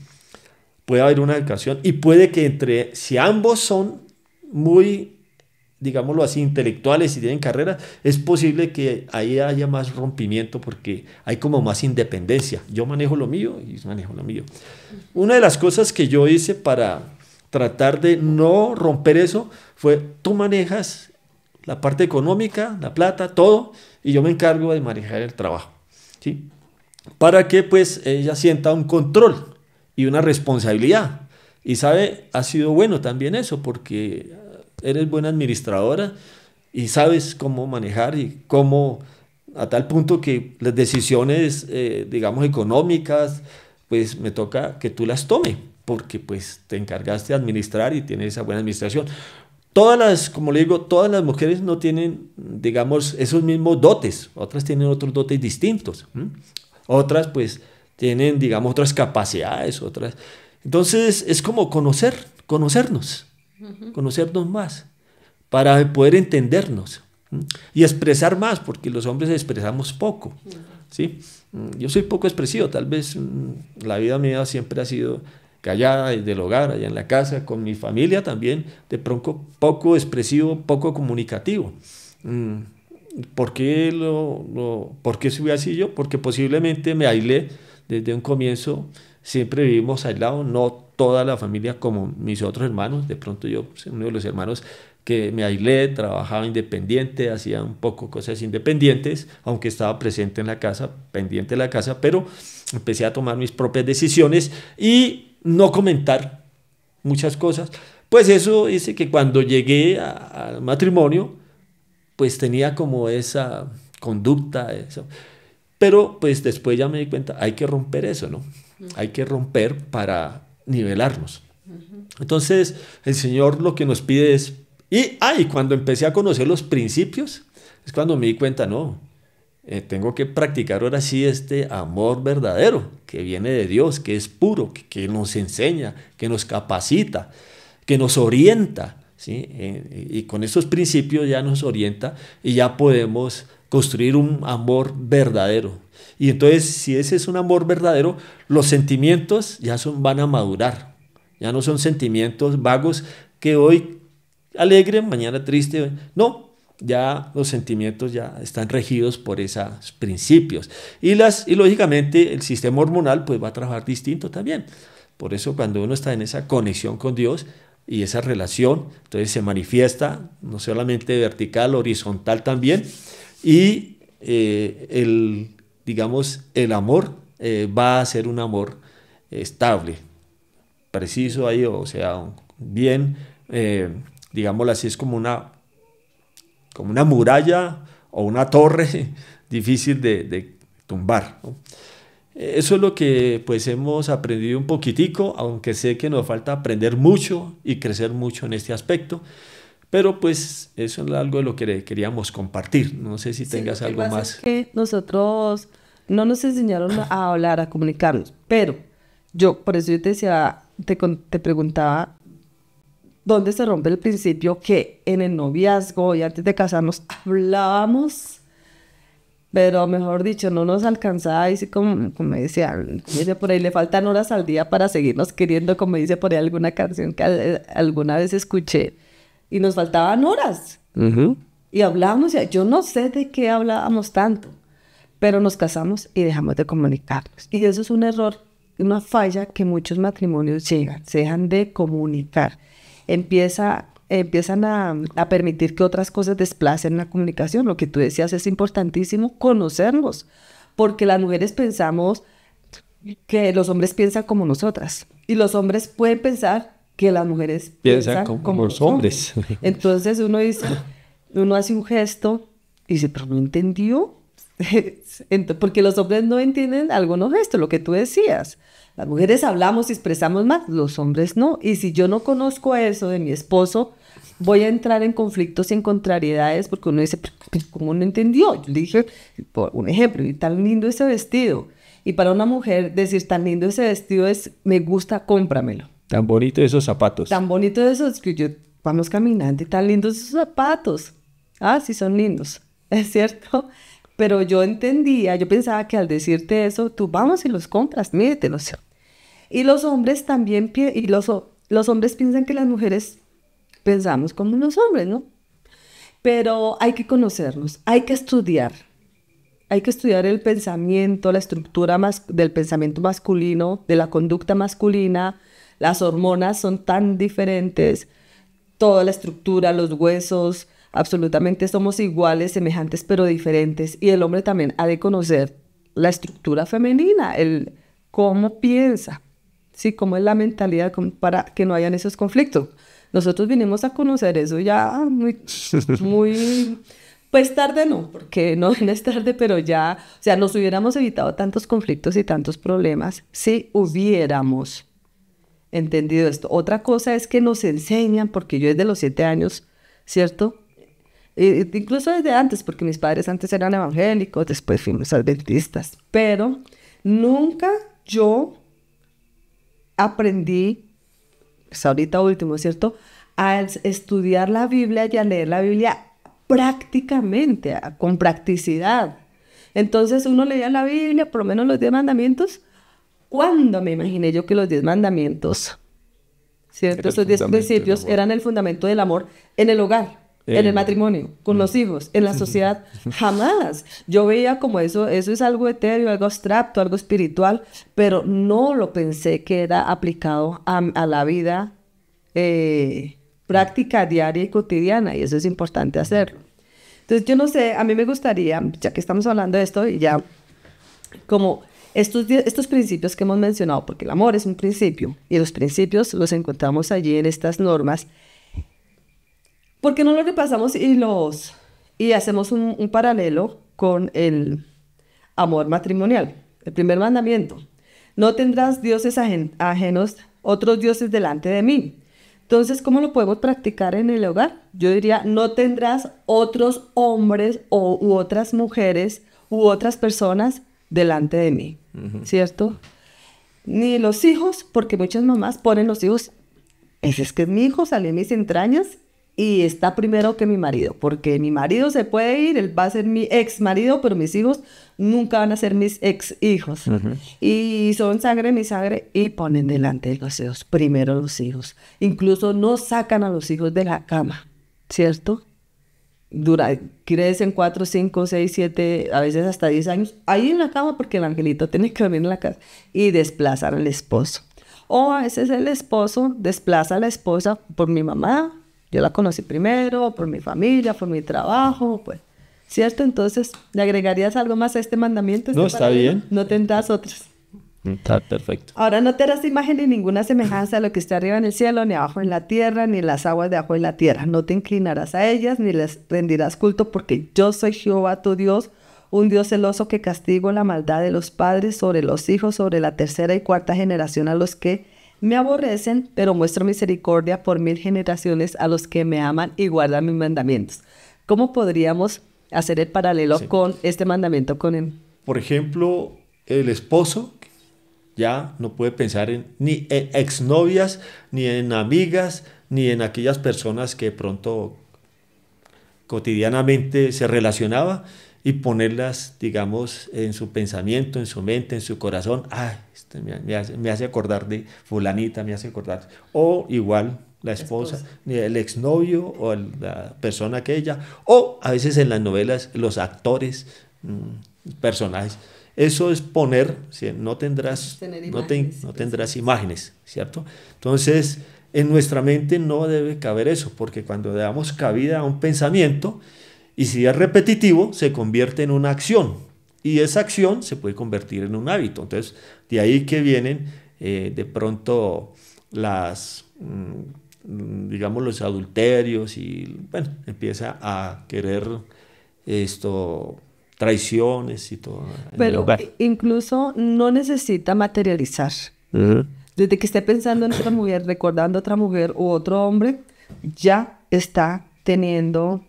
Puede haber una educación y puede que si ambos son muy, digámoslo así, intelectuales y tienen carrera, es posible que ahí haya más rompimiento porque hay como más independencia. Yo manejo lo mío y manejo lo mío. Una de las cosas que yo hice para tratar de no romper eso fue, tú manejas la parte económica, la plata, todo, y yo me encargo de manejar el trabajo, ¿sí? Para que pues ella sienta un control y una responsabilidad. Y sabe, ha sido bueno también eso, porque eres buena administradora y sabes cómo manejar y cómo, a tal punto que las decisiones, digamos, económicas, pues me toca que tú las tomes. porque pues te encargaste de administrar y tienes esa buena administración. Todas las, como le digo, todas las mujeres no tienen, digamos, esos mismos dotes, otras tienen otros dotes distintos, ¿m? Otras pues tienen, digamos, otras capacidades, otras. Entonces es como conocernos más, para poder entendernos, ¿m? Y expresar más, porque los hombres expresamos poco, ¿sí? Yo soy poco expresivo, tal vez la vida mía siempre ha sido callada desde el hogar, allá en la casa, con mi familia también, de pronto poco expresivo, poco comunicativo. ¿Por qué, por qué soy así yo? Porque posiblemente me aislé desde un comienzo, siempre vivimos aislados, no toda la familia como mis otros hermanos, de pronto yo, uno de los hermanos que me aislé, trabajaba independiente, hacía un poco cosas independientes, aunque estaba presente en la casa, pendiente de la casa, pero empecé a tomar mis propias decisiones y no comentar muchas cosas. Pues eso dice que cuando llegué al matrimonio, pues tenía como esa conducta, eso. Pero pues después ya me di cuenta, hay que romper eso, ¿no? Hay que romper para nivelarnos. Entonces, el Señor lo que nos pide es. Y cuando empecé a conocer los principios, es cuando me di cuenta, no, tengo que practicar ahora sí este amor verdadero que viene de Dios, que es puro, que nos enseña, que nos capacita, que nos orienta, ¿sí? Y con esos principios ya nos orienta y ya podemos construir un amor verdadero. Y entonces, si ese es un amor verdadero, los sentimientos ya van a madurar, ya no son sentimientos vagos que hoy alegre, mañana triste. No, ya los sentimientos ya están regidos por esos principios. Y lógicamente el sistema hormonal pues va a trabajar distinto también. Por eso cuando uno está en esa conexión con Dios y esa relación, entonces se manifiesta no solamente vertical, horizontal también. Y digamos, el amor va a ser un amor estable, preciso ahí, o sea, bien, digámoslo así, es como una muralla o una torre difícil de tumbar, ¿no? Eso es lo que pues hemos aprendido un poquitico, aunque sé que nos falta aprender mucho y crecer mucho en este aspecto, pero pues eso es algo de lo que queríamos compartir. No sé si tengas algo más. Es que nosotros no nos enseñaron a hablar, a comunicarnos, pero por eso yo te decía, te preguntaba, ¿dónde se rompe el principio que en el noviazgo y antes de casarnos hablábamos? Pero mejor dicho, no nos alcanzaba, y como dice por ahí, le faltan horas al día para seguirnos queriendo, como dice por ahí alguna canción que alguna vez escuché, y nos faltaban horas. Y hablábamos, yo no sé de qué hablábamos tanto, pero nos casamos y dejamos de comunicarnos. Y eso es un error, una falla que muchos matrimonios llegan, se dejan de comunicar. Empiezan a permitir que otras cosas desplacen la comunicación. Lo que tú decías es importantísimo, conocernos, porque las mujeres pensamos que los hombres piensan como nosotras, y los hombres pueden pensar que las mujeres piensan como los hombres. Entonces uno hace un gesto y dice, pero no entendió. Porque los hombres no entienden algunos gestos, lo que tú decías. Las mujeres hablamos y expresamos más, los hombres no. Y si yo no conozco eso de mi esposo, voy a entrar en conflictos y en contrariedades, porque uno dice, ¿cómo no entendió? Yo le dije, por un ejemplo, y tan lindo ese vestido. Y para una mujer decir, tan lindo ese vestido es, me gusta, cómpramelo. Tan bonito esos zapatos. Tan bonito esos, que vamos caminando y tan lindos esos zapatos. Ah, sí, son lindos, es cierto. Pero yo pensaba que al decirte eso, tú vamos y los compras, míretelos. Y los hombres también, los hombres piensan que las mujeres pensamos como los hombres, ¿no? Pero hay que conocernos, hay que estudiar el pensamiento, la estructura del pensamiento masculino, de la conducta masculina. Las hormonas son tan diferentes, toda la estructura, los huesos, absolutamente somos iguales, semejantes, pero diferentes. Y el hombre también ha de conocer la estructura femenina, el cómo piensa, ¿sí? Cómo es la mentalidad para que no hayan esos conflictos. Nosotros vinimos a conocer eso ya muy, pues tarde no, porque no es tarde, pero ya, o sea, nos hubiéramos evitado tantos conflictos y tantos problemas si hubiéramos entendido esto. Otra cosa es que nos enseñan, porque yo desde los 7 años, ¿cierto? Incluso desde antes, porque mis padres antes eran evangélicos, después fuimos adventistas, pero nunca yo aprendí, hasta ahorita último, ¿cierto?, a estudiar la Biblia y a leer la Biblia prácticamente, con practicidad. Entonces uno leía la Biblia, por lo menos los 10 mandamientos. ¿Cuándo me imaginé yo que los 10 mandamientos, ¿cierto?, esos 10 principios eran el fundamento del amor en el hogar, en el matrimonio, con los hijos, en la sociedad? Jamás. Yo veía como eso es algo etéreo, algo abstracto, algo espiritual, pero no lo pensé que era aplicado a la vida práctica diaria y cotidiana, y eso es importante hacerlo. Entonces, yo no sé, a mí me gustaría, ya que estamos hablando de esto, y ya como estos principios que hemos mencionado, porque el amor es un principio, y los principios los encontramos allí en estas normas. ¿Por qué no lo repasamos y hacemos un paralelo con el amor matrimonial? El primer mandamiento: no tendrás dioses ajenos, otros dioses delante de mí. Entonces, ¿cómo lo podemos practicar en el hogar? Yo diría, no tendrás otros hombres u otras mujeres u otras personas delante de mí, ¿cierto? Ni los hijos, porque muchas mamás ponen los hijos, es que mi hijo salió en mis entrañas y está primero que mi marido, porque mi marido se puede ir, él va a ser mi ex marido, pero mis hijos nunca van a ser mis ex hijos. Y son sangre, mi sangre, y ponen delante de los hijos, primero los hijos. Incluso no sacan a los hijos de la cama, ¿cierto? Crecen 4, 5, 6, 7, a veces hasta 10 años, ahí en la cama, porque el angelito tiene que dormir en la casa, y desplazan al esposo. O a veces el esposo desplaza a la esposa por mi mamá. Yo la conocí primero, por mi familia, por mi trabajo, pues, ¿cierto? Entonces, ¿le agregarías algo más a este mandamiento? No, está bien. No tendrás otros. Está perfecto. Ahora, no te harás imagen ni ninguna semejanza a lo que está arriba en el cielo, ni abajo en la tierra, ni las aguas de abajo en la tierra. No te inclinarás a ellas, ni les rendirás culto, porque yo soy Jehová tu Dios, un Dios celoso que castigo la maldad de los padres sobre los hijos, sobre la tercera y cuarta generación a los que me aborrecen, pero muestro misericordia por 1000 generaciones a los que me aman y guardan mis mandamientos. ¿Cómo podríamos hacer el paralelo con este mandamiento con él? Por ejemplo, el esposo ya no puede pensar ni en exnovias, ni en amigas, ni en aquellas personas que de pronto cotidianamente se relacionaba, y ponerlas, digamos, en su pensamiento, en su mente, en su corazón. Ay, me hace acordar de fulanita, me hace acordar. O igual la esposa, el exnovio o la persona aquella. O a veces en las novelas los actores, personajes. Eso es poner, no tendrás imágenes, ¿cierto? Entonces, en nuestra mente no debe caber eso, porque cuando le damos cabida a un pensamiento, y si es repetitivo, se convierte en una acción. Y esa acción se puede convertir en un hábito. Entonces, de ahí que vienen de pronto digamos, los adulterios, y bueno, empieza a querer traiciones y todo. Pero incluso no necesita materializar. Desde que esté pensando en otra mujer, recordando a otra mujer u otro hombre, ya está teniendo...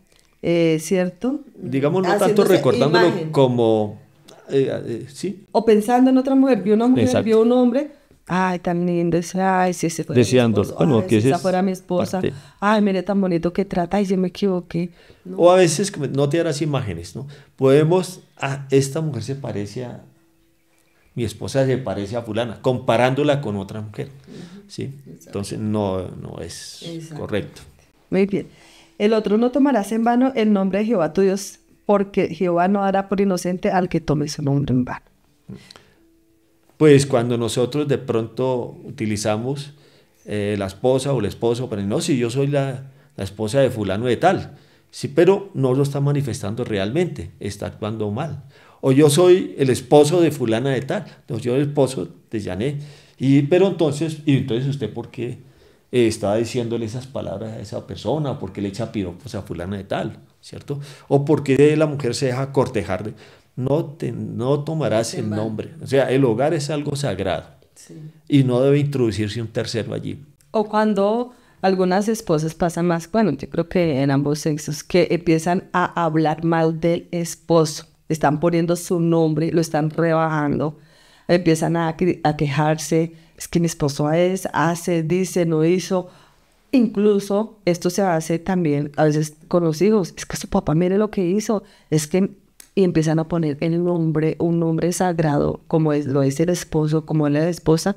¿cierto? Digamos, no tanto recordándolo imagen. Como... ¿sí? O pensando en otra mujer, vio una mujer, exacto, vio un hombre, ay, tan lindo, ay, si ese fuera deseando, mi esposo, ay, si esa fuera mi esposa, parte. Ay, mire tan bonito que trata, ay, yo me equivoqué. No. O a veces no te harás imágenes, ¿no? Podemos, esta mujer se parece a... Mi esposa se parece a fulana, comparándola con otra mujer, ¿sí? Entonces no es correcto. Muy bien. El otro: no tomarás en vano el nombre de Jehová tu Dios, porque Jehová no hará por inocente al que tome su nombre en vano. Pues cuando nosotros de pronto utilizamos la esposa o el esposo, pero no, si yo soy la esposa de fulano de tal, sí, pero no lo está manifestando realmente, está actuando mal. O yo soy el esposo de fulana de tal, no, yo soy el esposo de Janet, pero entonces usted, ¿por qué estaba diciéndole esas palabras a esa persona? ¿O por qué le echa piropos a fulana de tal? ¿Cierto? ¿O por qué la mujer se deja cortejar? No tomarás el nombre. O sea, el hogar es algo sagrado, Sí. y no debe introducirse un tercero allí. O cuando algunas esposas pasan más, bueno, yo creo que en ambos sexos, que empiezan a hablar mal del esposo, están poniendo su nombre, lo están rebajando, empiezan a quejarse, es que mi esposo hace, dice, no hizo. Incluso esto se hace también a veces con los hijos, es que su papá mire lo que hizo, es que, y empiezan a poner el nombre, un nombre sagrado, como lo es el esposo, como es la esposa,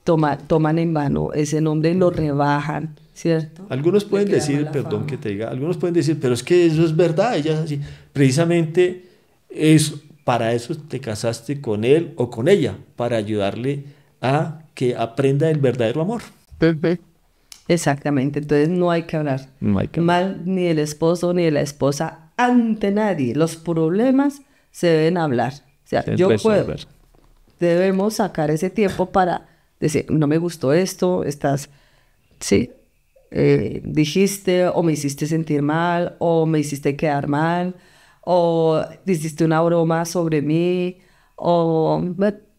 toman en vano ese nombre y lo rebajan, ¿cierto? Algunos pueden Le queda decir, mala perdón fama. que te diga, algunos pueden decir, pero es que eso es verdad, ella es así. Precisamente para eso te casaste con él o con ella, para ayudarle a que aprenda el verdadero amor. Perfecto. Exactamente, entonces no hay que hablar No hay que hablar. mal ni del esposo ni de la esposa ante nadie. Los problemas se deben hablar. O sea, Se yo empezó a puedo, hablar. debemos sacar ese tiempo para decir, no me gustó esto, sí, dijiste o me hiciste sentir mal o me hiciste quedar mal o hiciste una broma sobre mí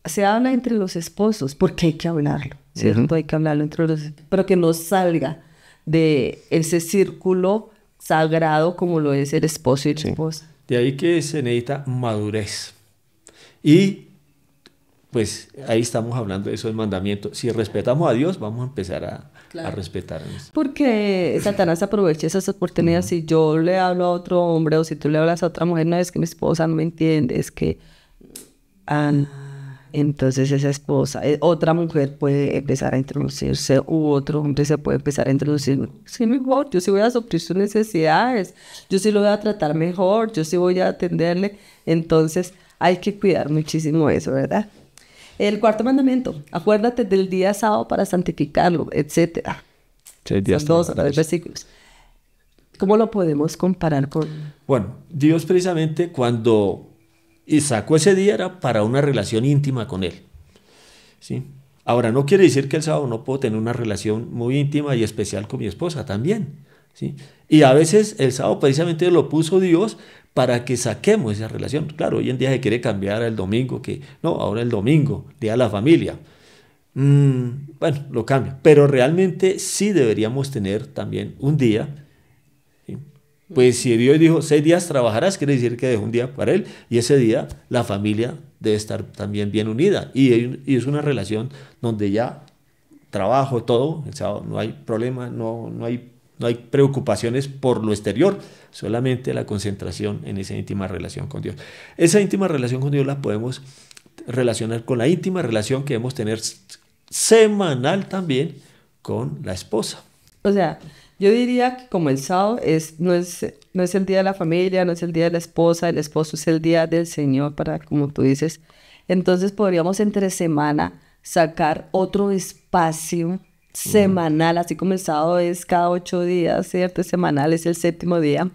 se habla entre los esposos porque hay que hablarlo, ¿cierto? Ujú. Hay que hablarlo entre los pero que no salga de ese círculo sagrado como lo es el esposo y la Sí. esposa. De ahí que se necesita madurez. Y pues ahí estamos hablando de eso del mandamiento. Si respetamos a Dios, vamos a empezar a Claro. respetarnos. Porque Satanás aprovecha esas oportunidades. Si yo le hablo a otro hombre o si tú le hablas a otra mujer, no es que mi esposa no me entiende, es que entonces esa esposa, otra mujer puede empezar a introducirse u otro hombre se puede empezar a introducir. Sí, mejor, yo sí voy a suplir sus necesidades, yo sí lo voy a tratar mejor, yo sí voy a atenderle. Entonces hay que cuidar muchísimo eso, ¿verdad? El cuarto mandamiento, acuérdate del día sábado para santificarlo, etcétera. 6 días Son dos trabajarás. versículos. ¿Cómo lo podemos comparar con...? Bueno, Dios precisamente cuando sacó ese día era para una relación íntima con Él. ¿Sí? Ahora, no quiere decir que el sábado no puedo tener una relación muy íntima y especial con mi esposa también. ¿Sí? Y a veces el sábado precisamente lo puso Dios para que saquemos esa relación. Claro, hoy en día se quiere cambiar el domingo, que no, ahora el domingo, día de la familia. Bueno, lo cambia, pero realmente sí deberíamos tener también un día. ¿Sí? Pues si Dios dijo 6 días trabajarás, quiere decir que dejó un día para Él y ese día la familia debe estar también bien unida y es una relación donde ya trabajo, todo, el sábado no hay problema, no hay preocupaciones por lo exterior, solamente la concentración en esa íntima relación con Dios. Esa íntima relación con Dios la podemos relacionar con la íntima relación que debemos tener semanal también con la esposa. O sea, yo diría que como el sábado no es el día de la familia, no es el día de la esposa, el esposo es el día del Señor, como tú dices. Entonces podríamos entre semana sacar otro espacio semanal, así como el sábado es cada 8 días, ¿cierto? Semanal es el 7.º día.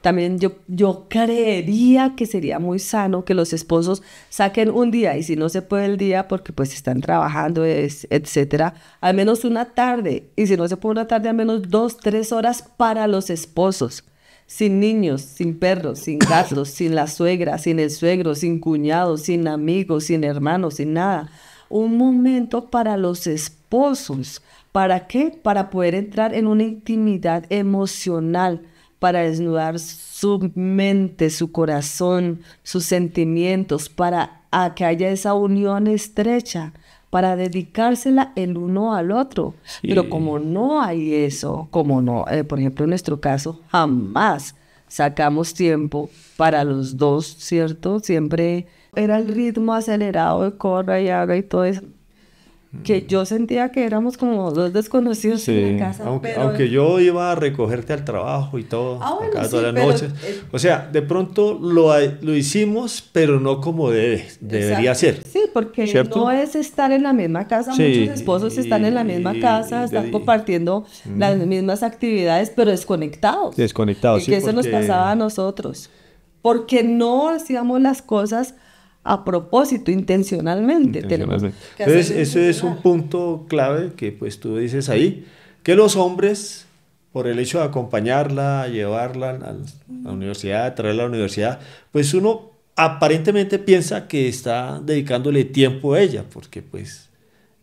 También yo creería que sería muy sano que los esposos saquen un día, y si no se puede el día porque pues están trabajando, etcétera, al menos una tarde, y si no se puede una tarde, al menos 2, 3 horas para los esposos, sin niños, sin perros, sin gatos, sin la suegra, sin el suegro, sin cuñados, sin amigos, sin hermanos, sin nada. Un momento para los esposos. ¿Para qué? Para poder entrar en una intimidad emocional, para desnudar su mente, su corazón, sus sentimientos, para que haya esa unión estrecha, para dedicársela el uno al otro. Sí. Pero como no hay eso, como no, por ejemplo, en nuestro caso, jamás sacamos tiempo para los dos, ¿cierto? Siempre era el ritmo acelerado de corra y haga y todo eso, que yo sentía que éramos como dos desconocidos en la casa. Aunque yo iba a recogerte al trabajo y todo, Ah, bueno, acá sí, todas las pero, noches. O sea, de pronto lo hicimos, pero no como debería exacto. ser. Sí, porque ¿Cierto? no es estar en la misma casa. Sí. Muchos esposos están en la misma casa, están compartiendo las mismas actividades, pero desconectados. Desconectados, Y sí, que eso nos porque- pasaba a nosotros. Porque no hacíamos las cosas a propósito, intencionalmente. Tenemos Intencionalmente. que Entonces, hacerlo eso es un intencional. punto clave que pues tú dices ahí, que los hombres, por el hecho de acompañarla, llevarla a la universidad, traerla a la universidad, pues uno aparentemente piensa que está dedicándole tiempo a ella, porque pues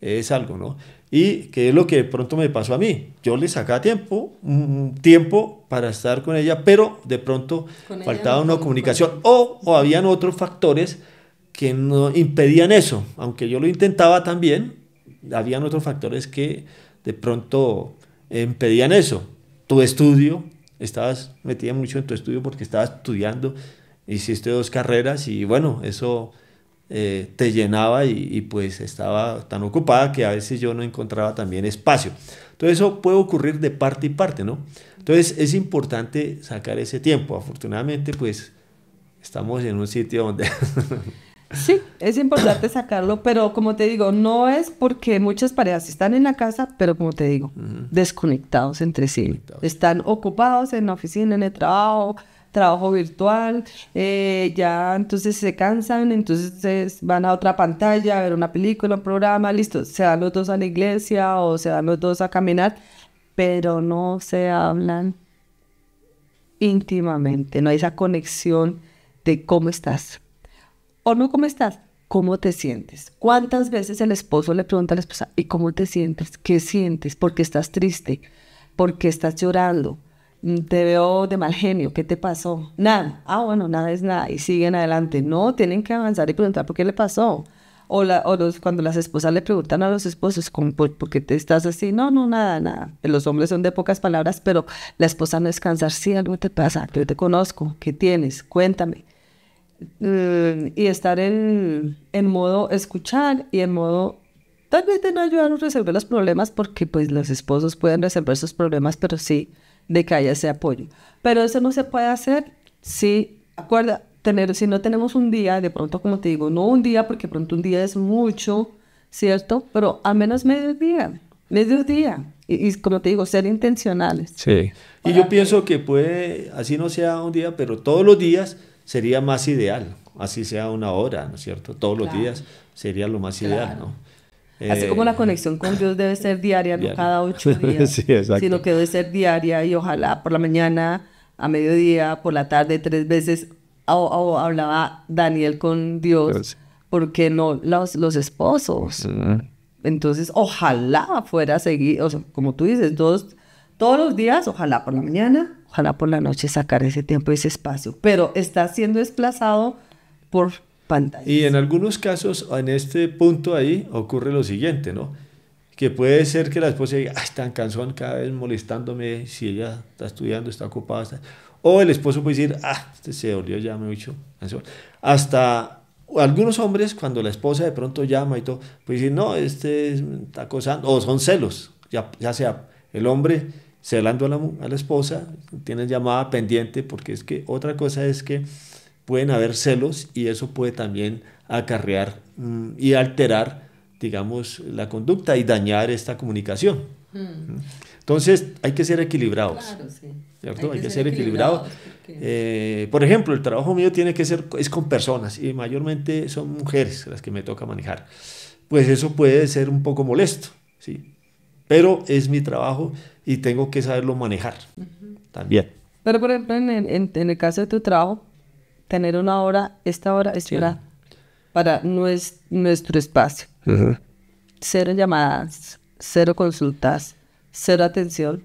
es algo, ¿no? Y que es lo que de pronto me pasó a mí. Yo le sacaba tiempo para estar con ella, pero de pronto Con ella faltaba no, una comunicación o habían otros factores que no impedían eso. Aunque yo lo intentaba también, habían otros factores que de pronto impedían eso. Tu estudio, estabas metida mucho en tu estudio porque estabas estudiando, hiciste 2 carreras y bueno, eso te llenaba y pues estaba tan ocupada que a veces yo no encontraba también espacio. Entonces eso puede ocurrir de parte y parte, ¿no? Entonces es importante sacar ese tiempo. Afortunadamente pues estamos en un sitio donde... Sí, es importante sacarlo, pero como te digo, no es porque muchas parejas están en la casa, pero como te digo, desconectados entre sí. Desconectados. Están ocupados en la oficina, en el trabajo virtual, ya entonces se cansan, entonces van a otra pantalla a ver una película, un programa, listo, se van los dos a la iglesia o se van los dos a caminar, pero no se hablan íntimamente, no hay esa conexión de cómo estás. O no cómo estás, cómo te sientes. ¿Cuántas veces el esposo le pregunta a la esposa, ¿y cómo te sientes? ¿Qué sientes? ¿Por qué estás triste? ¿Por qué estás llorando? Te veo de mal genio, ¿qué te pasó? Nada. Ah, bueno, nada es nada. Y siguen adelante. No, tienen que avanzar y preguntar por qué le pasó. Cuando las esposas le preguntan a los esposos, ¿por qué te estás así? No, no, nada, nada. Los hombres son de pocas palabras, pero la esposa no es cansar. Sí, algo te pasa, yo te conozco, ¿qué tienes? Cuéntame. Y estar en modo escuchar y en modo tal vez de no ayudar a resolver los problemas porque pues los esposos pueden resolver sus problemas, pero sí de que haya ese apoyo. Pero eso no se puede hacer si, si no tenemos un día, de pronto como te digo, no un día porque pronto un día es mucho, ¿cierto? Pero al menos mediodía. Y como te digo, ser intencionales. Sí. Y yo pienso que puede, así no sea un día, pero todos los días sería más ideal, así sea 1 hora, ¿no es cierto? Todos los Claro. días sería lo más ideal, ¿no? Así como la conexión con Dios debe ser diaria, no diaria. cada 8 días, Sí, exacto. sino que debe ser diaria y ojalá por la mañana, a mediodía, por la tarde, 3 veces. O hablaba Daniel con Dios, Dios. porque no los esposos. Entonces, ojalá fuera seguir, o sea, como tú dices, todos los días, ojalá por la mañana, ojalá por la noche sacar ese tiempo y ese espacio. Pero está siendo desplazado por pantallas. Y en algunos casos, en este punto ahí, ocurre lo siguiente, ¿no? Que puede ser que la esposa diga, ay, tan cansón, cada vez molestándome, si ella está estudiando, está ocupada. O el esposo puede decir, este se volvió ya mucho. Hasta algunos hombres, cuando la esposa de pronto llama y todo, puede decir, no, está acosando, o son celos, ya sea el hombre celando a la esposa, tiene llamada pendiente, porque es que otra cosa es que pueden haber celos y eso puede también acarrear y alterar, digamos, la conducta y dañar esta comunicación. Entonces hay que ser equilibrados. Claro, sí. ¿Cierto? Hay que ser equilibrados. Porque... por ejemplo, el trabajo mío es con personas y mayormente son mujeres las que me toca manejar. Pues eso puede ser un poco molesto, ¿sí? Pero es mi trabajo y tengo que saberlo manejar también. Pero por ejemplo, en el caso de tu trabajo, tener esta hora es para nuestro espacio. Cero llamadas, cero consultas, cero atención,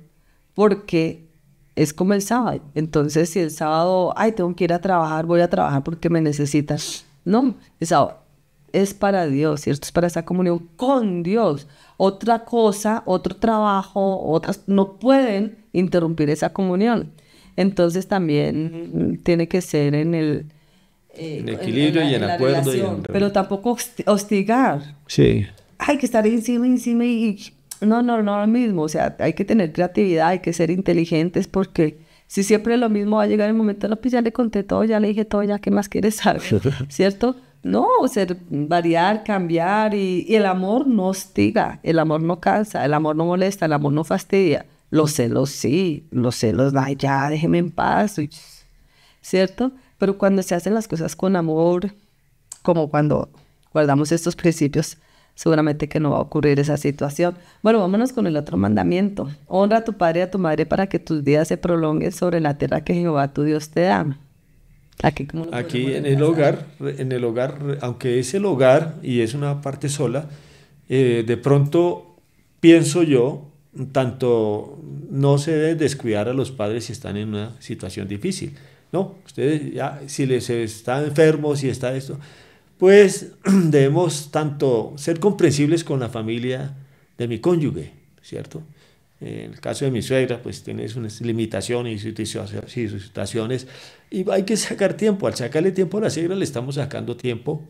porque es como el sábado. Entonces, si el sábado, tengo que ir a trabajar, voy a trabajar porque me necesitan. No, el sábado es para Dios, ¿cierto? Es para esa comunión con Dios. Otra cosa, otro trabajo, otras no pueden interrumpir esa comunión. Entonces, también tiene que ser en el equilibrio y en acuerdo. Relación, pero tampoco hostigar. Sí. Hay que estar encima y no lo mismo, o sea, hay que tener creatividad, hay que ser inteligentes porque si siempre lo mismo va a llegar el momento, no, pues ya le conté todo, ya le dije todo, ya qué más quieres saber, ¿cierto? No, variar, cambiar y el amor no hostiga, el amor no cansa, el amor no molesta, el amor no fastidia. Los celos sí, los celos, ay, ya déjeme en paz, ¿cierto? Pero cuando se hacen las cosas con amor, como cuando guardamos estos principios, seguramente que no va a ocurrir esa situación. Bueno, vámonos con el otro mandamiento. Honra a tu padre y a tu madre para que tus días se prolonguen sobre la tierra que Jehová tu Dios te da. Aquí en el hogar, aunque es el hogar y es una parte sola, De pronto, pienso yo, tanto no se debe descuidar a los padres si están en una situación difícil. No, ustedes ya, si les está enfermo, si está esto, pues debemos tanto ser comprensibles con la familia de mi cónyuge, ¿cierto? En el caso de mi suegra, pues tiene unas limitaciones y sus situaciones, y hay que sacar tiempo. Al sacarle tiempo a la suegra, le estamos sacando tiempo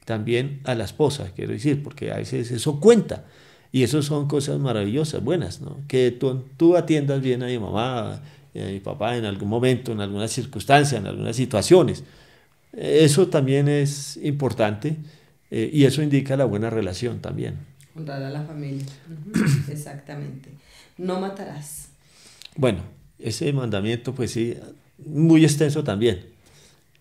también a la esposa, quiero decir, porque a veces eso cuenta, y eso son cosas maravillosas, buenas, ¿no? Que tú atiendas bien a mi mamá, a mi papá en algún momento, en alguna circunstancia, en algunas situaciones. Eso también es importante, y eso indica la buena relación también. Honrar a la familia. Exactamente. No matarás. Bueno, ese mandamiento pues sí, muy extenso también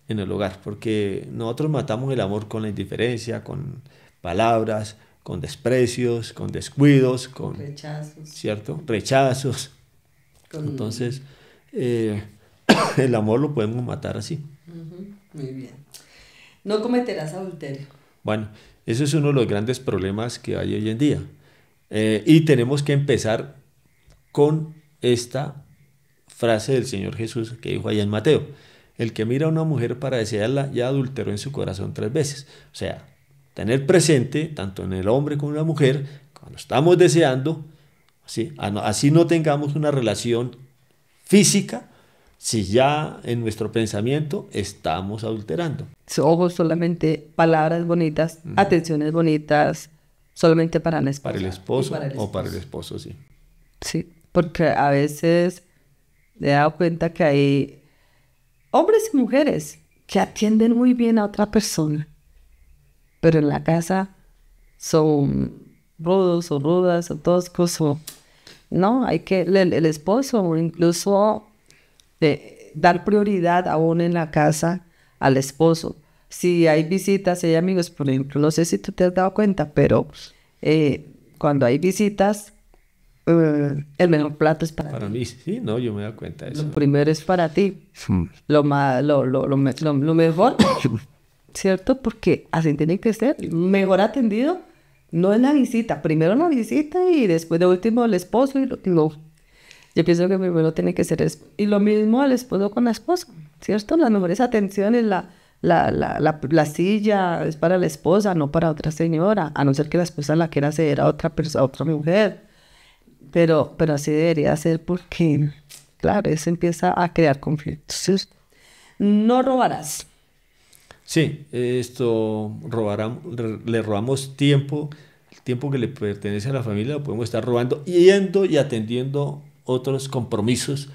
en el hogar, porque nosotros matamos el amor con la indiferencia, con palabras, con desprecios, con descuidos, con rechazos, ¿cierto? Rechazos. Entonces, el amor lo podemos matar así. Muy bien. No cometerás adulterio. Bueno, ese es uno de los grandes problemas que hay hoy en día. Y tenemos que empezar con esta frase del Señor Jesús que dijo allá en Mateo: el que mira a una mujer para desearla ya adulteró en su corazón 3 veces. O sea, tener presente, tanto en el hombre como en la mujer, cuando estamos deseando, ¿sí? Así no tengamos una relación física, si ya en nuestro pensamiento estamos adulterando. Ojos solamente, palabras bonitas, atenciones bonitas, solamente para la esposa. Para el esposo o para el esposo, sí. Sí, porque a veces me he dado cuenta que hay hombres y mujeres que atienden muy bien a otra persona, pero en la casa son rudos o rudas o toscos o... No, hay que, el esposo incluso dar prioridad aún en la casa al esposo. Si hay visitas, hay amigos, por ejemplo, no sé si tú te has dado cuenta, pero cuando hay visitas, el mejor plato es para ti. Para mí, sí, no, yo me he dado cuenta de eso. Lo primero es para ti. Lo mejor, ¿cierto? Porque así tiene que ser. Mejor atendido no es la visita. Primero la visita y después de último el esposo. Yo pienso que primero tiene que ser eso. Y lo mismo al esposo con la esposa, ¿cierto? Las mejores atenciones, la silla es para la esposa, no para otra señora, a no ser que la esposa la quiera ceder a otra persona, a otra mujer. Pero así debería ser porque, claro, eso empieza a crear conflictos. No robarás. Sí, esto le robamos tiempo, el tiempo que le pertenece a la familia lo podemos estar robando, yendo y atendiendo otros compromisos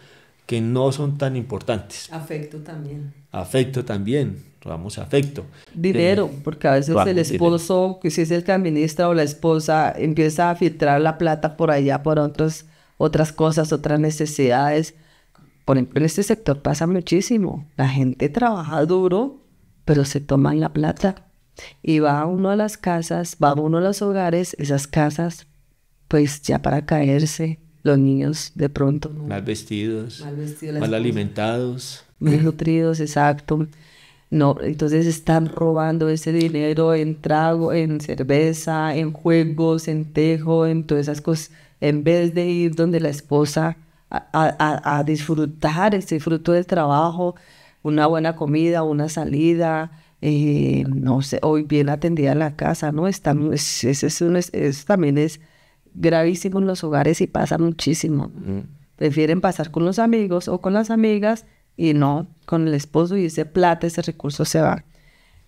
que no son tan importantes. Afecto también. Afecto también, robamos afecto. Dinero, porque a veces el esposo, que si es el que administra, o la esposa, empieza a filtrar la plata por allá por otras cosas, otras necesidades. Por ejemplo, en este sector pasa muchísimo. La gente trabaja duro, pero se toman la plata. Y va uno a las casas, va uno a los hogares, esas casas, pues ya para caerse, los niños de pronto. Mal vestidos, mal alimentados. Mal nutridos, exacto. No, entonces están robando ese dinero en trago, en cerveza, en juegos, en tejo, en todas esas cosas, en vez de ir donde la esposa a disfrutar ese fruto del trabajo, una buena comida, una salida, no sé, hoy bien atendida en la casa, ¿no? Eso también es gravísimo en los hogares y pasa muchísimo. Prefieren pasar con los amigos o con las amigas y no con el esposo, y ese plata, ese recurso se va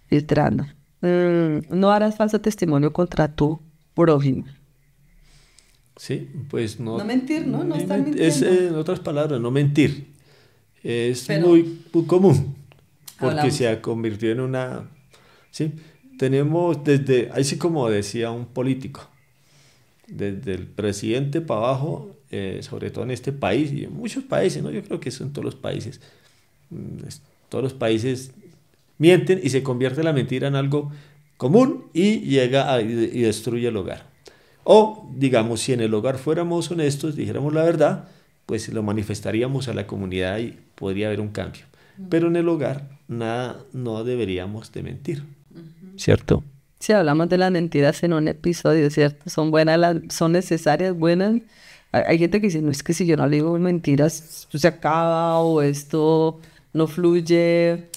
filtrando. No harás falso testimonio contra tu prójimo. Sí, pues no. No mentir, ¿no? No estar mintiendo. En otras palabras, no mentir. Pero muy común, porque se convirtió en una... Sí, tenemos desde, así como decía un político, desde el presidente para abajo, sobre todo en este país y en muchos países, ¿no? Yo creo que eso en todos los países. Todos los países mienten y se convierte la mentira en algo común y llega y destruye el hogar. O, digamos, si en el hogar fuéramos honestos, dijéramos la verdad, pues lo manifestaríamos a la comunidad y podría haber un cambio. Pero en el hogar no deberíamos de mentir, ¿cierto? Sí, hablamos de las mentiras en un episodio, ¿cierto? Son buenas, son necesarias, buenas. Hay gente que dice, no, es que si yo no digo mentiras, esto se acaba o esto no fluye.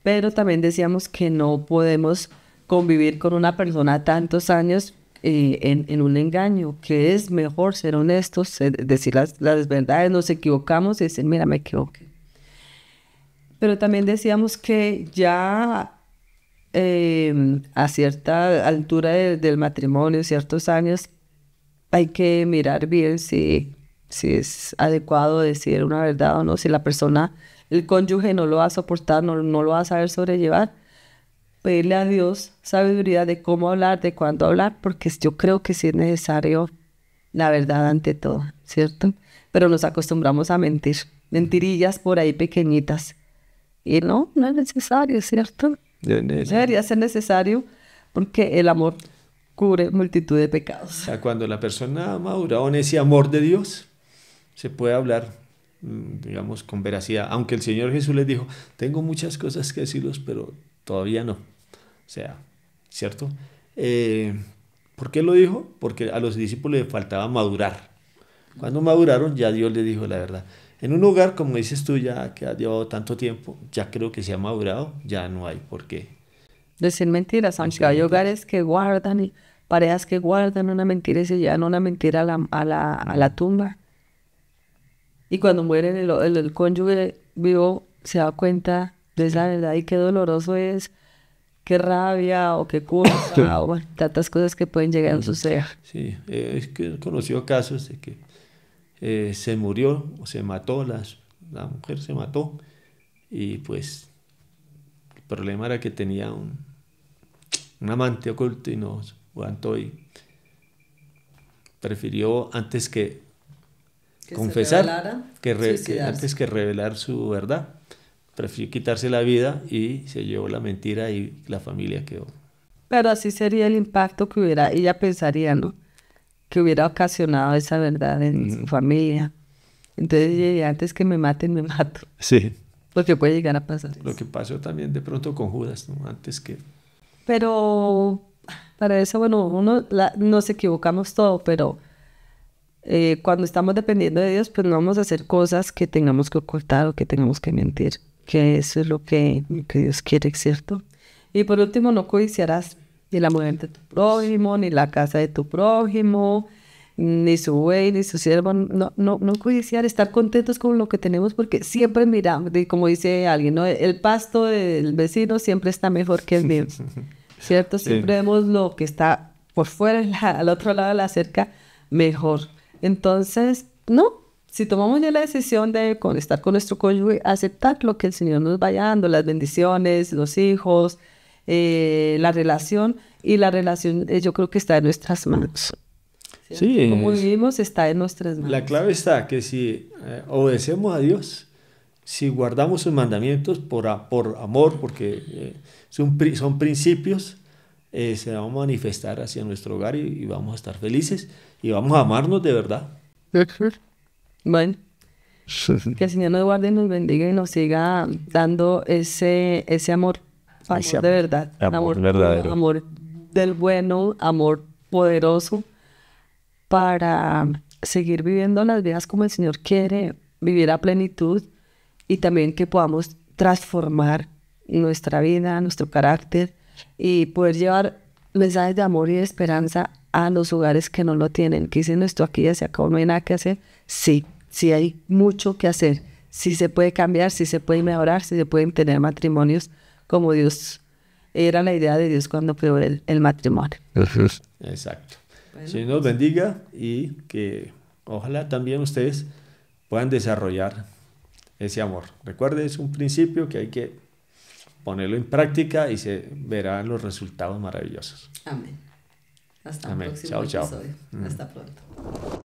Pero también decíamos que no podemos convivir con una persona tantos años en un engaño, que es mejor ser honestos, decir las verdades, nos equivocamos y decir, mira, me equivoqué. Pero también decíamos que ya a cierta altura del matrimonio, ciertos años, hay que mirar bien si es adecuado decir una verdad o no, si la persona, el cónyuge no lo va a soportar, no lo va a saber sobrellevar. Pedirle a Dios sabiduría de cómo hablar, de cuándo hablar, porque yo creo que sí es necesario la verdad ante todo, ¿cierto? Pero nos acostumbramos a mentir, mentirillas por ahí pequeñitas. Y no es necesario, ¿cierto? Debería ser necesario porque el amor cubre multitud de O pecados. sea, cuando la persona ha madurado en ese amor de Dios, se puede hablar, digamos, con veracidad. Aunque el Señor Jesús les dijo, tengo muchas cosas que decirles, pero todavía no. O sea, ¿cierto? ¿Por qué lo dijo? Porque a los discípulos les faltaba madurar. Cuando maduraron, ya Dios les dijo la verdad. En un hogar, como dices tú, ya que has llevado tanto tiempo, ya creo que se ha madurado, ya no hay por qué. Decir mentiras, aunque hay hogares que guardan y parejas que guardan una mentira y se llevan una mentira a la tumba. Y cuando mueren el cónyuge vivo se da cuenta de esa verdad y qué doloroso es, qué rabia o qué culpa o bueno, tantas cosas que pueden llegar a suceder. Sí, es que he conocido casos de que se murió o se mató, la mujer se mató y pues el problema era que tenía un amante oculto y no aguantó y prefirió antes que confesar, antes que revelar su verdad, prefirió quitarse la vida y se llevó la mentira y la familia quedó. Pero así sería el impacto que hubiera, ella pensaría, ¿no? Que hubiera ocasionado esa verdad en su familia. Entonces, antes que me maten, me mato. Sí. Porque puede llegar a pasar eso. Lo que pasó también de pronto con Judas, ¿no? Antes que... Pero para eso, bueno, nos equivocamos todo, pero cuando estamos dependiendo de Dios, pues no vamos a hacer cosas que tengamos que ocultar o que tengamos que mentir, que eso es lo que Dios quiere, ¿cierto? Y por último, no codiciarás ni la mujer de tu prójimo, ni la casa de tu prójimo, ni su buey, ni su siervo, no codiciar, estar contentos con lo que tenemos, porque siempre miramos, como dice alguien, ¿no? El pasto del vecino siempre está mejor que el mío, ¿cierto? Siempre vemos lo que está por fuera, al otro lado de la cerca, mejor. Entonces, no, si tomamos ya la decisión de estar con nuestro cónyuge, aceptar lo que el Señor nos vaya dando, las bendiciones, los hijos, la relación, y la relación yo creo que está en nuestras manos. Sí, como vivimos está en nuestras manos. La clave está que si obedecemos a Dios, si guardamos sus mandamientos por amor, porque son principios, se van a manifestar hacia nuestro hogar y vamos a estar felices y vamos a amarnos de verdad. Bueno, que el Señor nos guarde y nos bendiga y nos siga dando ese amor, de verdad, Amor verdadero. Amor del bueno, amor poderoso, para seguir viviendo las vidas como el Señor quiere, vivir a plenitud, y también que podamos transformar nuestra vida, nuestro carácter, y poder llevar mensajes de amor y de esperanza a los hogares que no lo tienen, que dicen esto aquí ya se acabó, no hay nada que hacer. Sí hay mucho que hacer, sí se puede cambiar, sí se puede mejorar, sí se pueden tener matrimonios como Dios, era la idea de Dios cuando creó el matrimonio. Exacto. Señor nos bendiga y que ojalá también ustedes puedan desarrollar ese amor. Recuerde, es un principio que hay que ponerlo en práctica y se verán los resultados maravillosos. Amén. Hasta Amén. el próximo Chao. episodio. Hasta pronto.